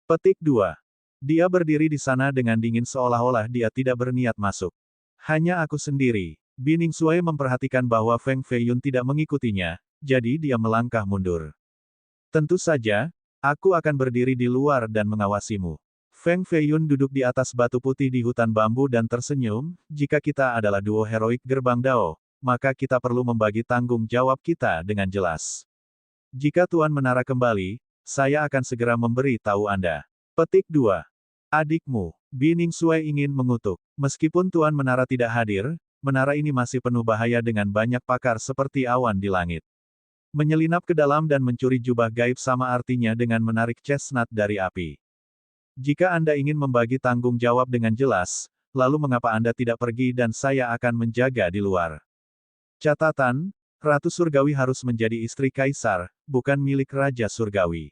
Petik 2. Dia berdiri di sana dengan dingin seolah-olah dia tidak berniat masuk. Hanya aku sendiri. Bining Suai memperhatikan bahwa Feng Feiyun tidak mengikutinya, jadi dia melangkah mundur. Tentu saja, aku akan berdiri di luar dan mengawasimu. Feng Feiyun duduk di atas batu putih di hutan bambu dan tersenyum, jika kita adalah duo heroik gerbang Dao, maka kita perlu membagi tanggung jawab kita dengan jelas. Jika Tuan Menara kembali, saya akan segera memberi tahu Anda. Petik 2. Adikmu, Bining Suai ingin mengutuk. Meskipun Tuan Menara tidak hadir, menara ini masih penuh bahaya dengan banyak pakar seperti awan di langit. Menyelinap ke dalam dan mencuri jubah gaib sama artinya dengan menarik chestnut dari api. Jika Anda ingin membagi tanggung jawab dengan jelas, lalu mengapa Anda tidak pergi dan saya akan menjaga di luar? Catatan, Ratu Surgawi harus menjadi istri kaisar, bukan milik Raja Surgawi.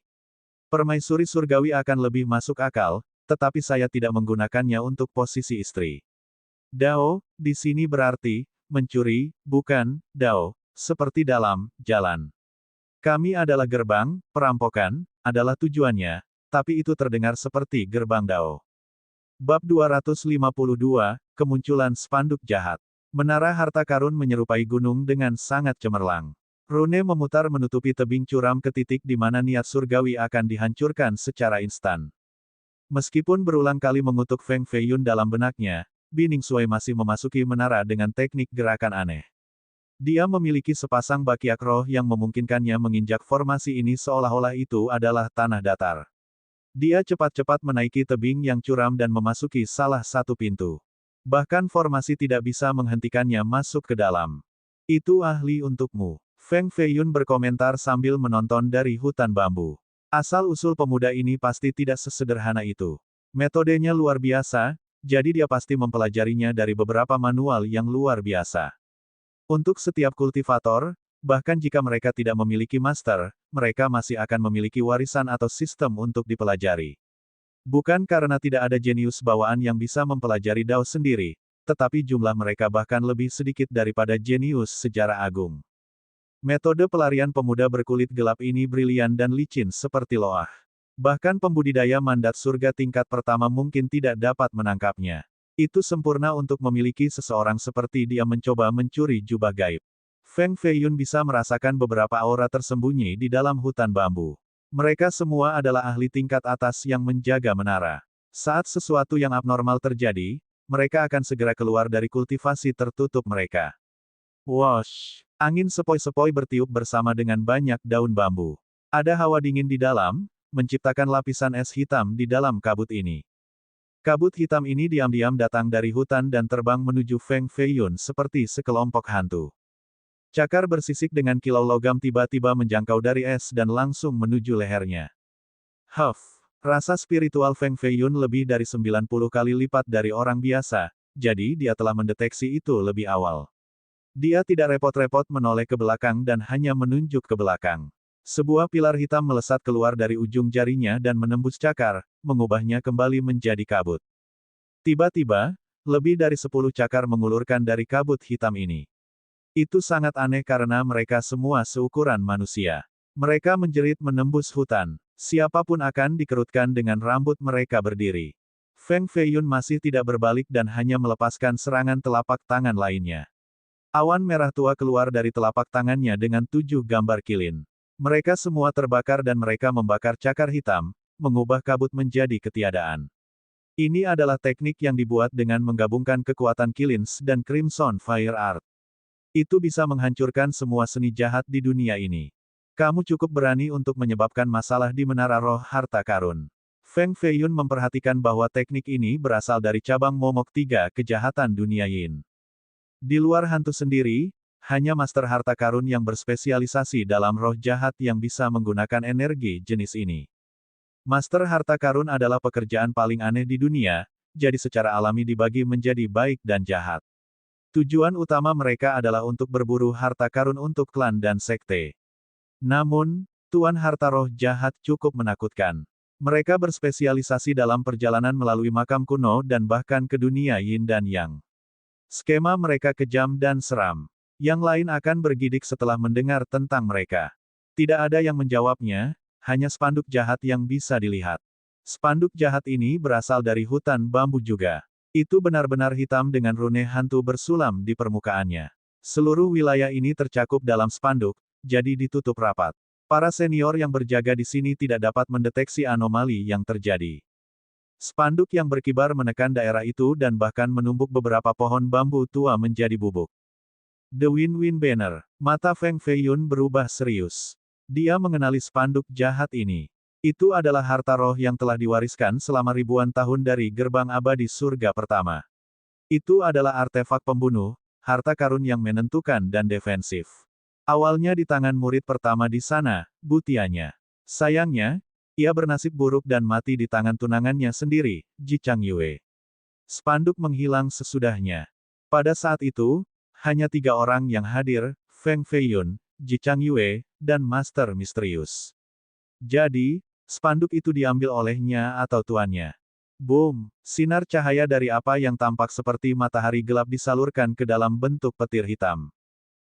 Permaisuri Surgawi akan lebih masuk akal, tetapi saya tidak menggunakannya untuk posisi istri. Dao, di sini berarti, mencuri, bukan, Dao, seperti dalam, jalan. Kami adalah gerbang, perampokan, adalah tujuannya, tapi itu terdengar seperti gerbang Dao. Bab 252, Kemunculan Spanduk Jahat. Menara Harta Karun menyerupai gunung dengan sangat cemerlang. Rune memutar menutupi tebing curam ke titik di mana niat surgawi akan dihancurkan secara instan. Meskipun berulang kali mengutuk Feng Feiyun dalam benaknya, Bining Suai masih memasuki menara dengan teknik gerakan aneh. Dia memiliki sepasang bakiak roh yang memungkinkannya menginjak formasi ini seolah-olah itu adalah tanah datar. Dia cepat-cepat menaiki tebing yang curam dan memasuki salah satu pintu. Bahkan formasi tidak bisa menghentikannya masuk ke dalam. Itu ahli untukmu. Feng Feiyun berkomentar sambil menonton dari hutan bambu. Asal-usul pemuda ini pasti tidak sesederhana itu. Metodenya luar biasa, jadi dia pasti mempelajarinya dari beberapa manual yang luar biasa. Untuk setiap kultivator, bahkan jika mereka tidak memiliki master, mereka masih akan memiliki warisan atau sistem untuk dipelajari. Bukan karena tidak ada jenius bawaan yang bisa mempelajari Dao sendiri, tetapi jumlah mereka bahkan lebih sedikit daripada jenius sejarah agung. Metode pelarian pemuda berkulit gelap ini brilian dan licin seperti loah. Bahkan pembudidaya mandat surga tingkat pertama mungkin tidak dapat menangkapnya. Itu sempurna untuk memiliki seseorang seperti dia mencoba mencuri jubah gaib. Feng Feiyun bisa merasakan beberapa aura tersembunyi di dalam hutan bambu. Mereka semua adalah ahli tingkat atas yang menjaga menara. Saat sesuatu yang abnormal terjadi, mereka akan segera keluar dari kultivasi tertutup mereka. Wosh! Angin sepoi-sepoi bertiup bersama dengan banyak daun bambu. Ada hawa dingin di dalam, menciptakan lapisan es hitam di dalam kabut ini. Kabut hitam ini diam-diam datang dari hutan dan terbang menuju Feng Feiyun seperti sekelompok hantu. Cakar bersisik dengan kilau logam tiba-tiba menjangkau dari es dan langsung menuju lehernya. Huff! Rasa spiritual Feng Feiyun lebih dari 90 kali lipat dari orang biasa, jadi dia telah mendeteksi itu lebih awal. Dia tidak repot-repot menoleh ke belakang dan hanya menunjuk ke belakang. Sebuah pilar hitam melesat keluar dari ujung jarinya dan menembus cakar, mengubahnya kembali menjadi kabut. Tiba-tiba, lebih dari 10 cakar mengulurkan dari kabut hitam ini. Itu sangat aneh karena mereka semua seukuran manusia. Mereka menjerit menembus hutan. Siapapun akan dikerutkan dengan rambut mereka berdiri. Feng Feiyun masih tidak berbalik dan hanya melepaskan serangan telapak tangan lainnya. Awan merah tua keluar dari telapak tangannya dengan 7 gambar kilin. Mereka semua terbakar dan mereka membakar cakar hitam, mengubah kabut menjadi ketiadaan. Ini adalah teknik yang dibuat dengan menggabungkan kekuatan kilins dan Crimson Fire Art. Itu bisa menghancurkan semua seni jahat di dunia ini. Kamu cukup berani untuk menyebabkan masalah di Menara Roh Harta Karun. Feng Feiyun memperhatikan bahwa teknik ini berasal dari cabang momok 3 kejahatan dunia Yin. Di luar hantu sendiri, hanya Master Harta Karun yang berspesialisasi dalam roh jahat yang bisa menggunakan energi jenis ini. Master Harta Karun adalah pekerjaan paling aneh di dunia, jadi secara alami dibagi menjadi baik dan jahat. Tujuan utama mereka adalah untuk berburu harta karun untuk klan dan sekte. Namun, Tuan Harta Roh Jahat cukup menakutkan. Mereka berspesialisasi dalam perjalanan melalui makam kuno dan bahkan ke dunia Yin dan Yang. Skema mereka kejam dan seram. Yang lain akan bergidik setelah mendengar tentang mereka. Tidak ada yang menjawabnya, hanya spanduk jahat yang bisa dilihat. Spanduk jahat ini berasal dari hutan bambu juga. Itu benar-benar hitam dengan rune hantu bersulam di permukaannya. Seluruh wilayah ini tercakup dalam spanduk, jadi ditutup rapat. Para senior yang berjaga di sini tidak dapat mendeteksi anomali yang terjadi. Spanduk yang berkibar menekan daerah itu dan bahkan menumbuk beberapa pohon bambu tua menjadi bubuk. The Win-Win Banner. Mata Feng Feiyun berubah serius. Dia mengenali spanduk jahat ini. Itu adalah harta roh yang telah diwariskan selama ribuan tahun dari gerbang abadi surga pertama. Itu adalah artefak pembunuh, harta karun yang menentukan dan defensif. Awalnya di tangan murid pertama di sana, Butianya. Sayangnya, ia bernasib buruk dan mati di tangan tunangannya sendiri, Ji Changyue. Spanduk menghilang sesudahnya. Pada saat itu, hanya 3 orang yang hadir, Feng Feiyun, Ji Changyue, dan Master Misterius. Jadi, spanduk itu diambil olehnya atau tuannya. Boom! Sinar cahaya dari apa yang tampak seperti matahari gelap disalurkan ke dalam bentuk petir hitam.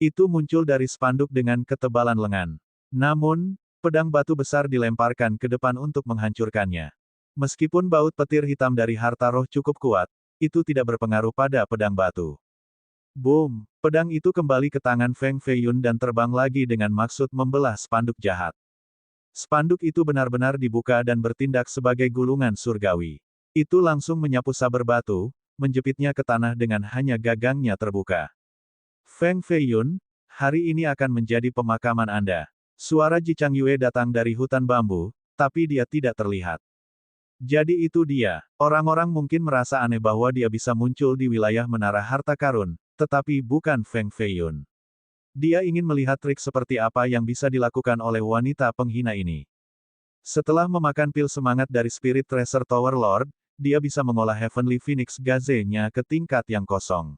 Itu muncul dari spanduk dengan ketebalan lengan. Namun, pedang batu besar dilemparkan ke depan untuk menghancurkannya. Meskipun baut petir hitam dari harta roh cukup kuat, itu tidak berpengaruh pada pedang batu. Boom! Pedang itu kembali ke tangan Feng Feiyun dan terbang lagi dengan maksud membelah spanduk jahat. Spanduk itu benar-benar dibuka dan bertindak sebagai gulungan surgawi. Itu langsung menyapu saber batu, menjepitnya ke tanah dengan hanya gagangnya terbuka. Feng Feiyun, hari ini akan menjadi pemakaman Anda. Suara Ji Changyue datang dari hutan bambu, tapi dia tidak terlihat. Jadi itu dia. Orang-orang mungkin merasa aneh bahwa dia bisa muncul di wilayah Menara Harta Karun, tetapi bukan Feng Feiyun. Dia ingin melihat trik seperti apa yang bisa dilakukan oleh wanita penghina ini. Setelah memakan pil semangat dari Spirit Treasure Tower Lord, dia bisa mengolah Heavenly Phoenix Gaze-nya ke tingkat yang kosong.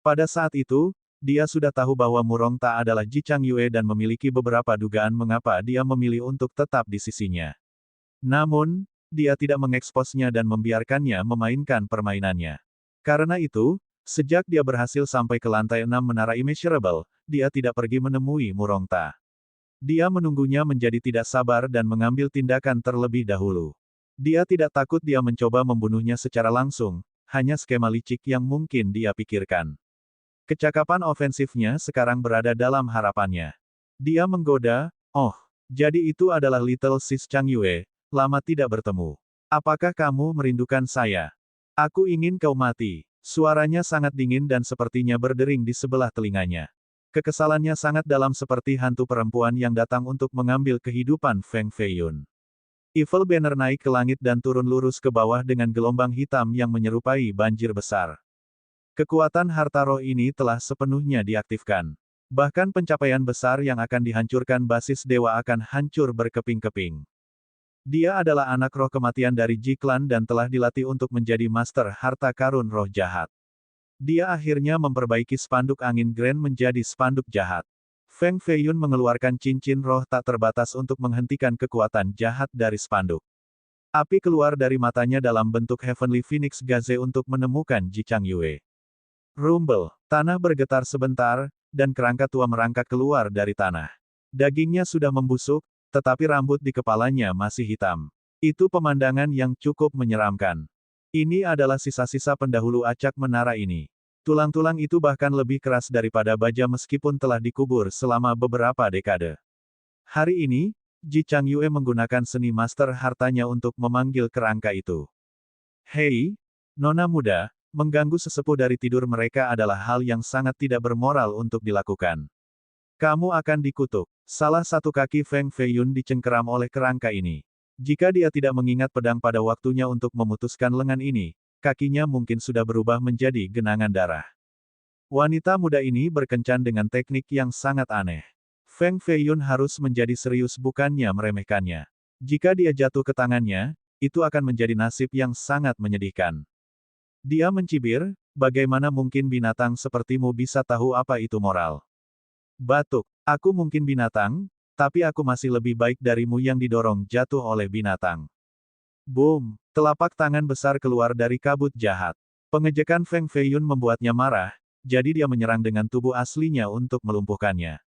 Pada saat itu, dia sudah tahu bahwa Murongta adalah Ji Changyue dan memiliki beberapa dugaan mengapa dia memilih untuk tetap di sisinya. Namun, dia tidak mengeksposnya dan membiarkannya memainkan permainannya. Karena itu, sejak dia berhasil sampai ke lantai 6 Menara Immeasurable, dia tidak pergi menemui Murongta. Dia menunggunya menjadi tidak sabar dan mengambil tindakan terlebih dahulu. Dia tidak takut dia mencoba membunuhnya secara langsung, hanya skema licik yang mungkin dia pikirkan. Kecakapan ofensifnya sekarang berada dalam harapannya. Dia menggoda, "Oh, jadi itu adalah Little Sis Changyue, lama tidak bertemu. Apakah kamu merindukan saya? Aku ingin kau mati." Suaranya sangat dingin dan sepertinya berdering di sebelah telinganya. Kekesalannya sangat dalam seperti hantu perempuan yang datang untuk mengambil kehidupan Feng Feiyun. Evil Banner naik ke langit dan turun lurus ke bawah dengan gelombang hitam yang menyerupai banjir besar. Kekuatan harta roh ini telah sepenuhnya diaktifkan. Bahkan pencapaian besar yang akan dihancurkan basis dewa akan hancur berkeping-keping. Dia adalah anak roh kematian dari Ji-Clan dan telah dilatih untuk menjadi master harta karun roh jahat. Dia akhirnya memperbaiki spanduk angin Grand menjadi spanduk jahat. Feng Feiyun mengeluarkan cincin roh tak terbatas untuk menghentikan kekuatan jahat dari spanduk. Api keluar dari matanya dalam bentuk Heavenly Phoenix Gaze untuk menemukan Ji Changyue. Rumble, tanah bergetar sebentar, dan kerangka tua merangkak keluar dari tanah. Dagingnya sudah membusuk, tetapi rambut di kepalanya masih hitam. Itu pemandangan yang cukup menyeramkan. Ini adalah sisa-sisa pendahulu acak menara ini. Tulang-tulang itu bahkan lebih keras daripada baja meskipun telah dikubur selama beberapa dekade. Hari ini, Ji Changyue menggunakan seni master hartanya untuk memanggil kerangka itu. Hei, nona muda, mengganggu sesepuh dari tidur mereka adalah hal yang sangat tidak bermoral untuk dilakukan. Kamu akan dikutuk. Salah satu kaki Feng Feiyun dicengkeram oleh kerangka ini. Jika dia tidak mengingat pedang pada waktunya untuk memutuskan lengan ini, kakinya mungkin sudah berubah menjadi genangan darah. Wanita muda ini berkencan dengan teknik yang sangat aneh. Feng Feiyun harus menjadi serius bukannya meremehkannya. Jika dia jatuh ke tangannya, itu akan menjadi nasib yang sangat menyedihkan. Dia mencibir, bagaimana mungkin binatang sepertimu bisa tahu apa itu moral? Batuk, aku mungkin binatang, tapi aku masih lebih baik darimu yang didorong jatuh oleh binatang. Boom, telapak tangan besar keluar dari kabut jahat. Pengejekan Feng Feiyun membuatnya marah, jadi dia menyerang dengan tubuh aslinya untuk melumpuhkannya.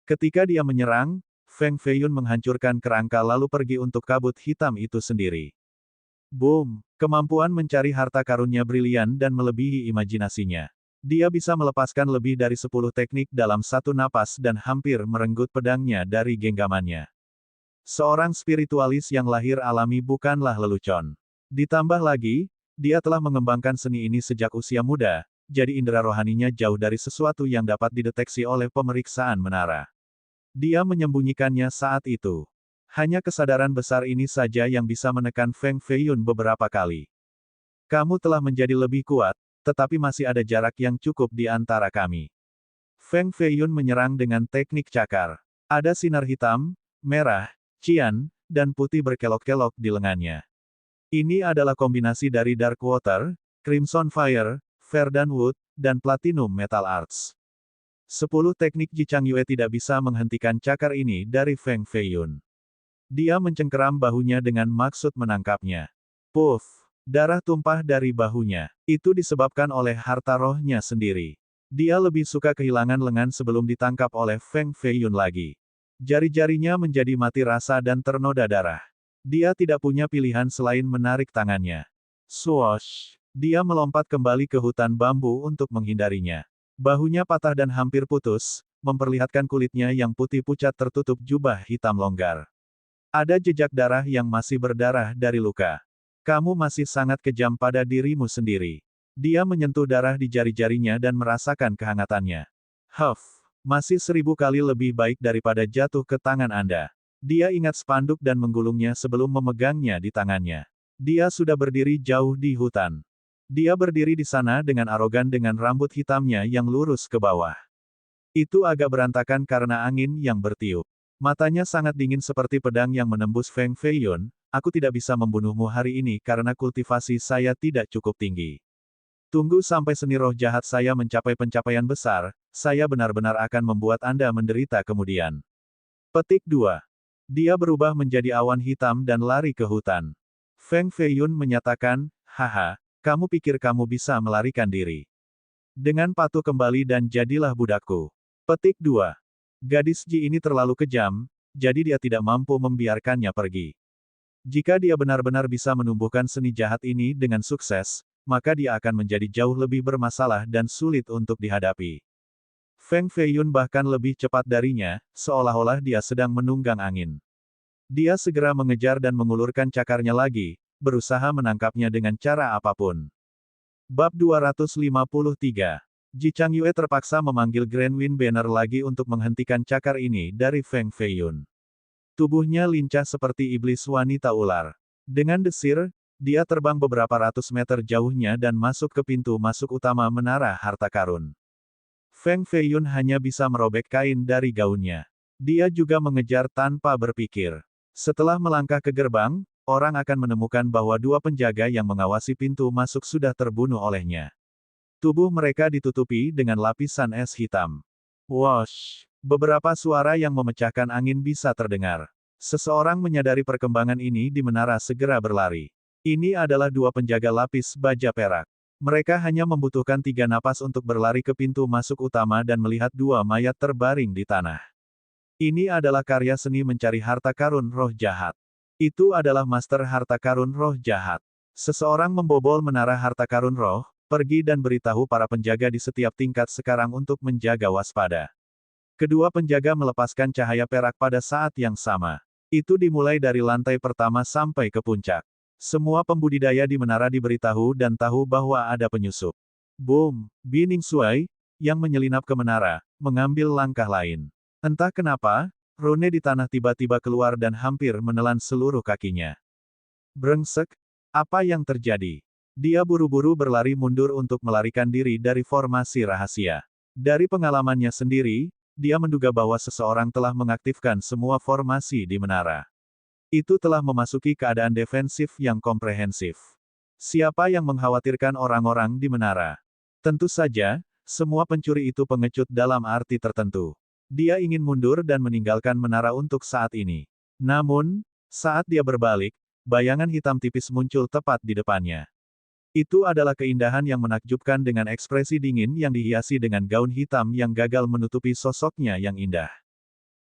Ketika dia menyerang, Feng Feiyun menghancurkan kerangka lalu pergi untuk kabut hitam itu sendiri. Boom, kemampuan mencari harta karunnya brilian dan melebihi imajinasinya. Dia bisa melepaskan lebih dari 10 teknik dalam satu napas dan hampir merenggut pedangnya dari genggamannya. Seorang spiritualis yang lahir alami bukanlah lelucon. Ditambah lagi, dia telah mengembangkan seni ini sejak usia muda, jadi indera rohaninya jauh dari sesuatu yang dapat dideteksi oleh pemeriksaan menara. Dia menyembunyikannya saat itu. Hanya kesadaran besar ini saja yang bisa menekan Feng Feiyun beberapa kali. Kamu telah menjadi lebih kuat, tetapi masih ada jarak yang cukup di antara kami. Feng Feiyun menyerang dengan teknik cakar. Ada sinar hitam, merah, cian, dan putih berkelok-kelok di lengannya. Ini adalah kombinasi dari Dark Water, Crimson Fire, Verdant Wood, dan Platinum Metal Arts. 10 teknik Ji Changyue tidak bisa menghentikan cakar ini dari Feng Feiyun. Dia mencengkeram bahunya dengan maksud menangkapnya. Puff! Darah tumpah dari bahunya. Itu disebabkan oleh harta rohnya sendiri. Dia lebih suka kehilangan lengan sebelum ditangkap oleh Feng Feiyun lagi. Jari-jarinya menjadi mati rasa dan ternoda darah. Dia tidak punya pilihan selain menarik tangannya. Swoosh! Dia melompat kembali ke hutan bambu untuk menghindarinya. Bahunya patah dan hampir putus, memperlihatkan kulitnya yang putih pucat tertutup jubah hitam longgar. Ada jejak darah yang masih berdarah dari luka. Kamu masih sangat kejam pada dirimu sendiri. Dia menyentuh darah di jari-jarinya dan merasakan kehangatannya. Huff, masih 1000 kali lebih baik daripada jatuh ke tangan Anda. Dia ingat spanduk dan menggulungnya sebelum memegangnya di tangannya. Dia sudah berdiri jauh di hutan. Dia berdiri di sana dengan arogan dengan rambut hitamnya yang lurus ke bawah. Itu agak berantakan karena angin yang bertiup. Matanya sangat dingin seperti pedang yang menembus Feng Feiyun. Aku tidak bisa membunuhmu hari ini karena kultivasi saya tidak cukup tinggi. Tunggu sampai seni roh jahat saya mencapai pencapaian besar, saya benar-benar akan membuat Anda menderita kemudian. Petik 2. Dia berubah menjadi awan hitam dan lari ke hutan. Feng Feiyun menyatakan, haha, kamu pikir kamu bisa melarikan diri. Dengan patuh kembali dan jadilah budakku. Petik 2. Gadis Ji ini terlalu kejam, jadi dia tidak mampu membiarkannya pergi. Jika dia benar-benar bisa menumbuhkan seni jahat ini dengan sukses, maka dia akan menjadi jauh lebih bermasalah dan sulit untuk dihadapi. Feng Feiyun bahkan lebih cepat darinya, seolah-olah dia sedang menunggang angin. Dia segera mengejar dan mengulurkan cakarnya lagi, berusaha menangkapnya dengan cara apapun. Bab 253. Ji Changyue terpaksa memanggil Grand Wind Banner lagi untuk menghentikan cakar ini dari Feng Feiyun. Tubuhnya lincah seperti iblis wanita ular. Dengan desir, dia terbang beberapa ratus meter jauhnya dan masuk ke pintu masuk utama menara harta karun. Feng Feiyun hanya bisa merobek kain dari gaunnya. Dia juga mengejar tanpa berpikir. Setelah melangkah ke gerbang, orang akan menemukan bahwa dua penjaga yang mengawasi pintu masuk sudah terbunuh olehnya. Tubuh mereka ditutupi dengan lapisan es hitam. Wosh! Beberapa suara yang memecahkan angin bisa terdengar. Seseorang menyadari perkembangan ini di menara segera berlari. Ini adalah dua penjaga lapis baja perak. Mereka hanya membutuhkan 3 napas untuk berlari ke pintu masuk utama dan melihat dua mayat terbaring di tanah. Ini adalah karya seni mencari harta karun roh jahat. Itu adalah master harta karun roh jahat. Seseorang membobol menara harta karun roh, pergi dan beritahu para penjaga di setiap tingkat sekarang untuk menjaga waspada. Kedua penjaga melepaskan cahaya perak pada saat yang sama. Itu dimulai dari lantai pertama sampai ke puncak. Semua pembudidaya di menara diberitahu dan tahu bahwa ada penyusup. Boom! Bining Shuai, yang menyelinap ke menara, mengambil langkah lain. Entah kenapa, rune di tanah tiba-tiba keluar dan hampir menelan seluruh kakinya. Brengsek! Apa yang terjadi? Dia buru-buru berlari mundur untuk melarikan diri dari formasi rahasia. Dari pengalamannya sendiri, dia menduga bahwa seseorang telah mengaktifkan semua formasi di menara. Itu telah memasuki keadaan defensif yang komprehensif. Siapa yang mengkhawatirkan orang-orang di menara? Tentu saja, semua pencuri itu pengecut dalam arti tertentu. Dia ingin mundur dan meninggalkan menara untuk saat ini. Namun, saat dia berbalik, bayangan hitam tipis muncul tepat di depannya. Itu adalah keindahan yang menakjubkan dengan ekspresi dingin yang dihiasi dengan gaun hitam yang gagal menutupi sosoknya yang indah.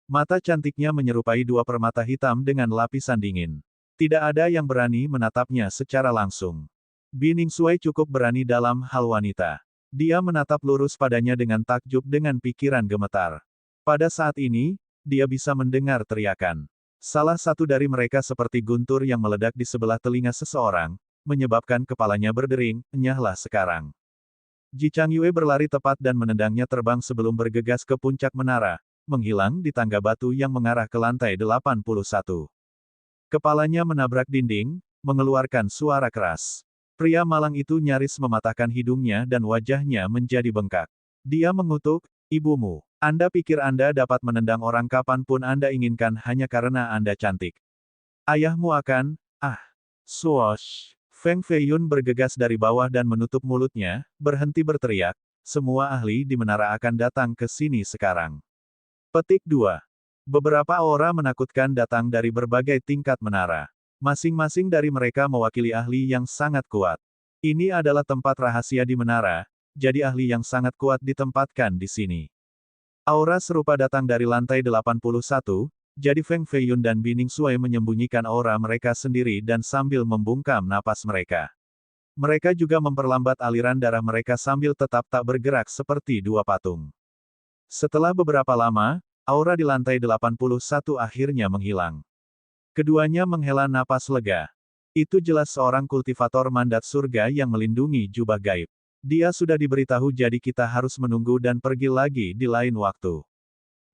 Mata cantiknya menyerupai dua permata hitam dengan lapisan dingin. Tidak ada yang berani menatapnya secara langsung. Bining Shuai cukup berani dalam hal wanita. Dia menatap lurus padanya dengan takjub dengan pikiran gemetar. Pada saat ini, dia bisa mendengar teriakan. Salah satu dari mereka seperti guntur yang meledak di sebelah telinga seseorang, menyebabkan kepalanya berdering, "Nyahlah sekarang." Ji Changyue berlari tepat dan menendangnya terbang sebelum bergegas ke puncak menara, menghilang di tangga batu yang mengarah ke lantai 81. Kepalanya menabrak dinding, mengeluarkan suara keras. Pria malang itu nyaris mematahkan hidungnya dan wajahnya menjadi bengkak. Dia mengutuk, "Ibumu. Anda pikir Anda dapat menendang orang kapanpun Anda inginkan hanya karena Anda cantik. Ayahmu akan, ah." Swoosh! Feng Feiyun bergegas dari bawah dan menutup mulutnya, berhenti berteriak, "Semua ahli di menara akan datang ke sini sekarang." Petik 2. Beberapa aura menakutkan datang dari berbagai tingkat menara. Masing-masing dari mereka mewakili ahli yang sangat kuat. Ini adalah tempat rahasia di menara, jadi ahli yang sangat kuat ditempatkan di sini. Aura serupa datang dari lantai 81, jadi Feng Feiyun dan Bining Shuai menyembunyikan aura mereka sendiri dan sambil membungkam napas mereka. Mereka juga memperlambat aliran darah mereka sambil tetap tak bergerak seperti dua patung. Setelah beberapa lama, aura di lantai 81 akhirnya menghilang. Keduanya menghela napas lega. Itu jelas seorang kultivator mandat surga yang melindungi jubah gaib. Dia sudah diberitahu jadi kita harus menunggu dan pergi lagi di lain waktu.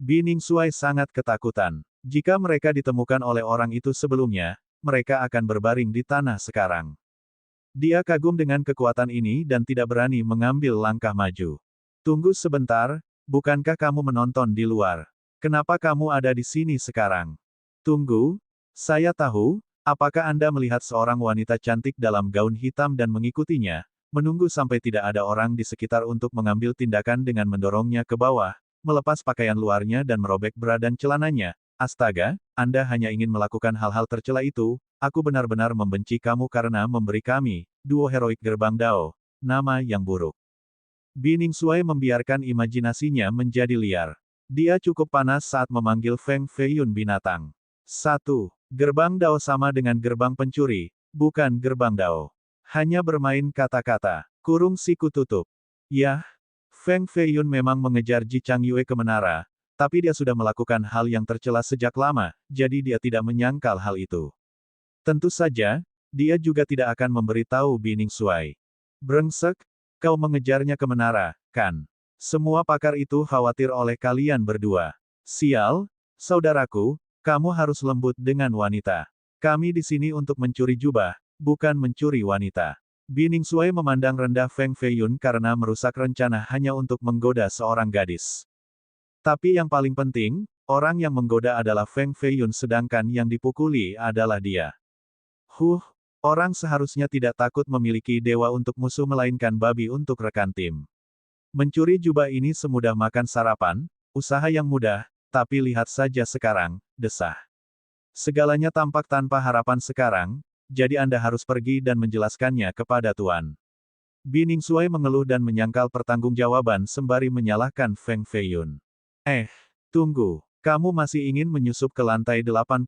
Bining Shuai sangat ketakutan. Jika mereka ditemukan oleh orang itu sebelumnya, mereka akan berbaring di tanah sekarang. Dia kagum dengan kekuatan ini dan tidak berani mengambil langkah maju. Tunggu sebentar, bukankah kamu menonton di luar? Kenapa kamu ada di sini sekarang? Tunggu, saya tahu, apakah Anda melihat seorang wanita cantik dalam gaun hitam dan mengikutinya, menunggu sampai tidak ada orang di sekitar untuk mengambil tindakan dengan mendorongnya ke bawah, melepas pakaian luarnya dan merobek bra dan celananya? Astaga, Anda hanya ingin melakukan hal-hal tercela itu, aku benar-benar membenci kamu karena memberi kami, duo heroik gerbang Dao, nama yang buruk. Bining Shuai membiarkan imajinasinya menjadi liar. Dia cukup panas saat memanggil Feng Feiyun binatang. 1. Gerbang Dao sama dengan gerbang pencuri, bukan gerbang Dao. Hanya bermain kata-kata. Kurung siku tutup. Yah, Feng Feiyun memang mengejar Ji Changyue ke menara, tapi dia sudah melakukan hal yang tercela sejak lama, jadi dia tidak menyangkal hal itu. Tentu saja, dia juga tidak akan memberitahu Bining Shuai. Brengsek, kau mengejarnya ke menara, kan? Semua pakar itu khawatir oleh kalian berdua. Sial, saudaraku, kamu harus lembut dengan wanita. Kami di sini untuk mencuri jubah, bukan mencuri wanita. Bining Sui memandang rendah Feng Feiyun karena merusak rencana hanya untuk menggoda seorang gadis. Tapi yang paling penting, orang yang menggoda adalah Feng Feiyun sedangkan yang dipukuli adalah dia. Orang seharusnya tidak takut memiliki dewa untuk musuh melainkan babi untuk rekan tim. Mencuri jubah ini semudah makan sarapan, usaha yang mudah, tapi lihat saja sekarang, desah. Segalanya tampak tanpa harapan sekarang, jadi Anda harus pergi dan menjelaskannya kepada Tuan. Bining Sui mengeluh dan menyangkal pertanggungjawaban sembari menyalahkan Feng Feiyun. Tunggu, kamu masih ingin menyusup ke lantai 81.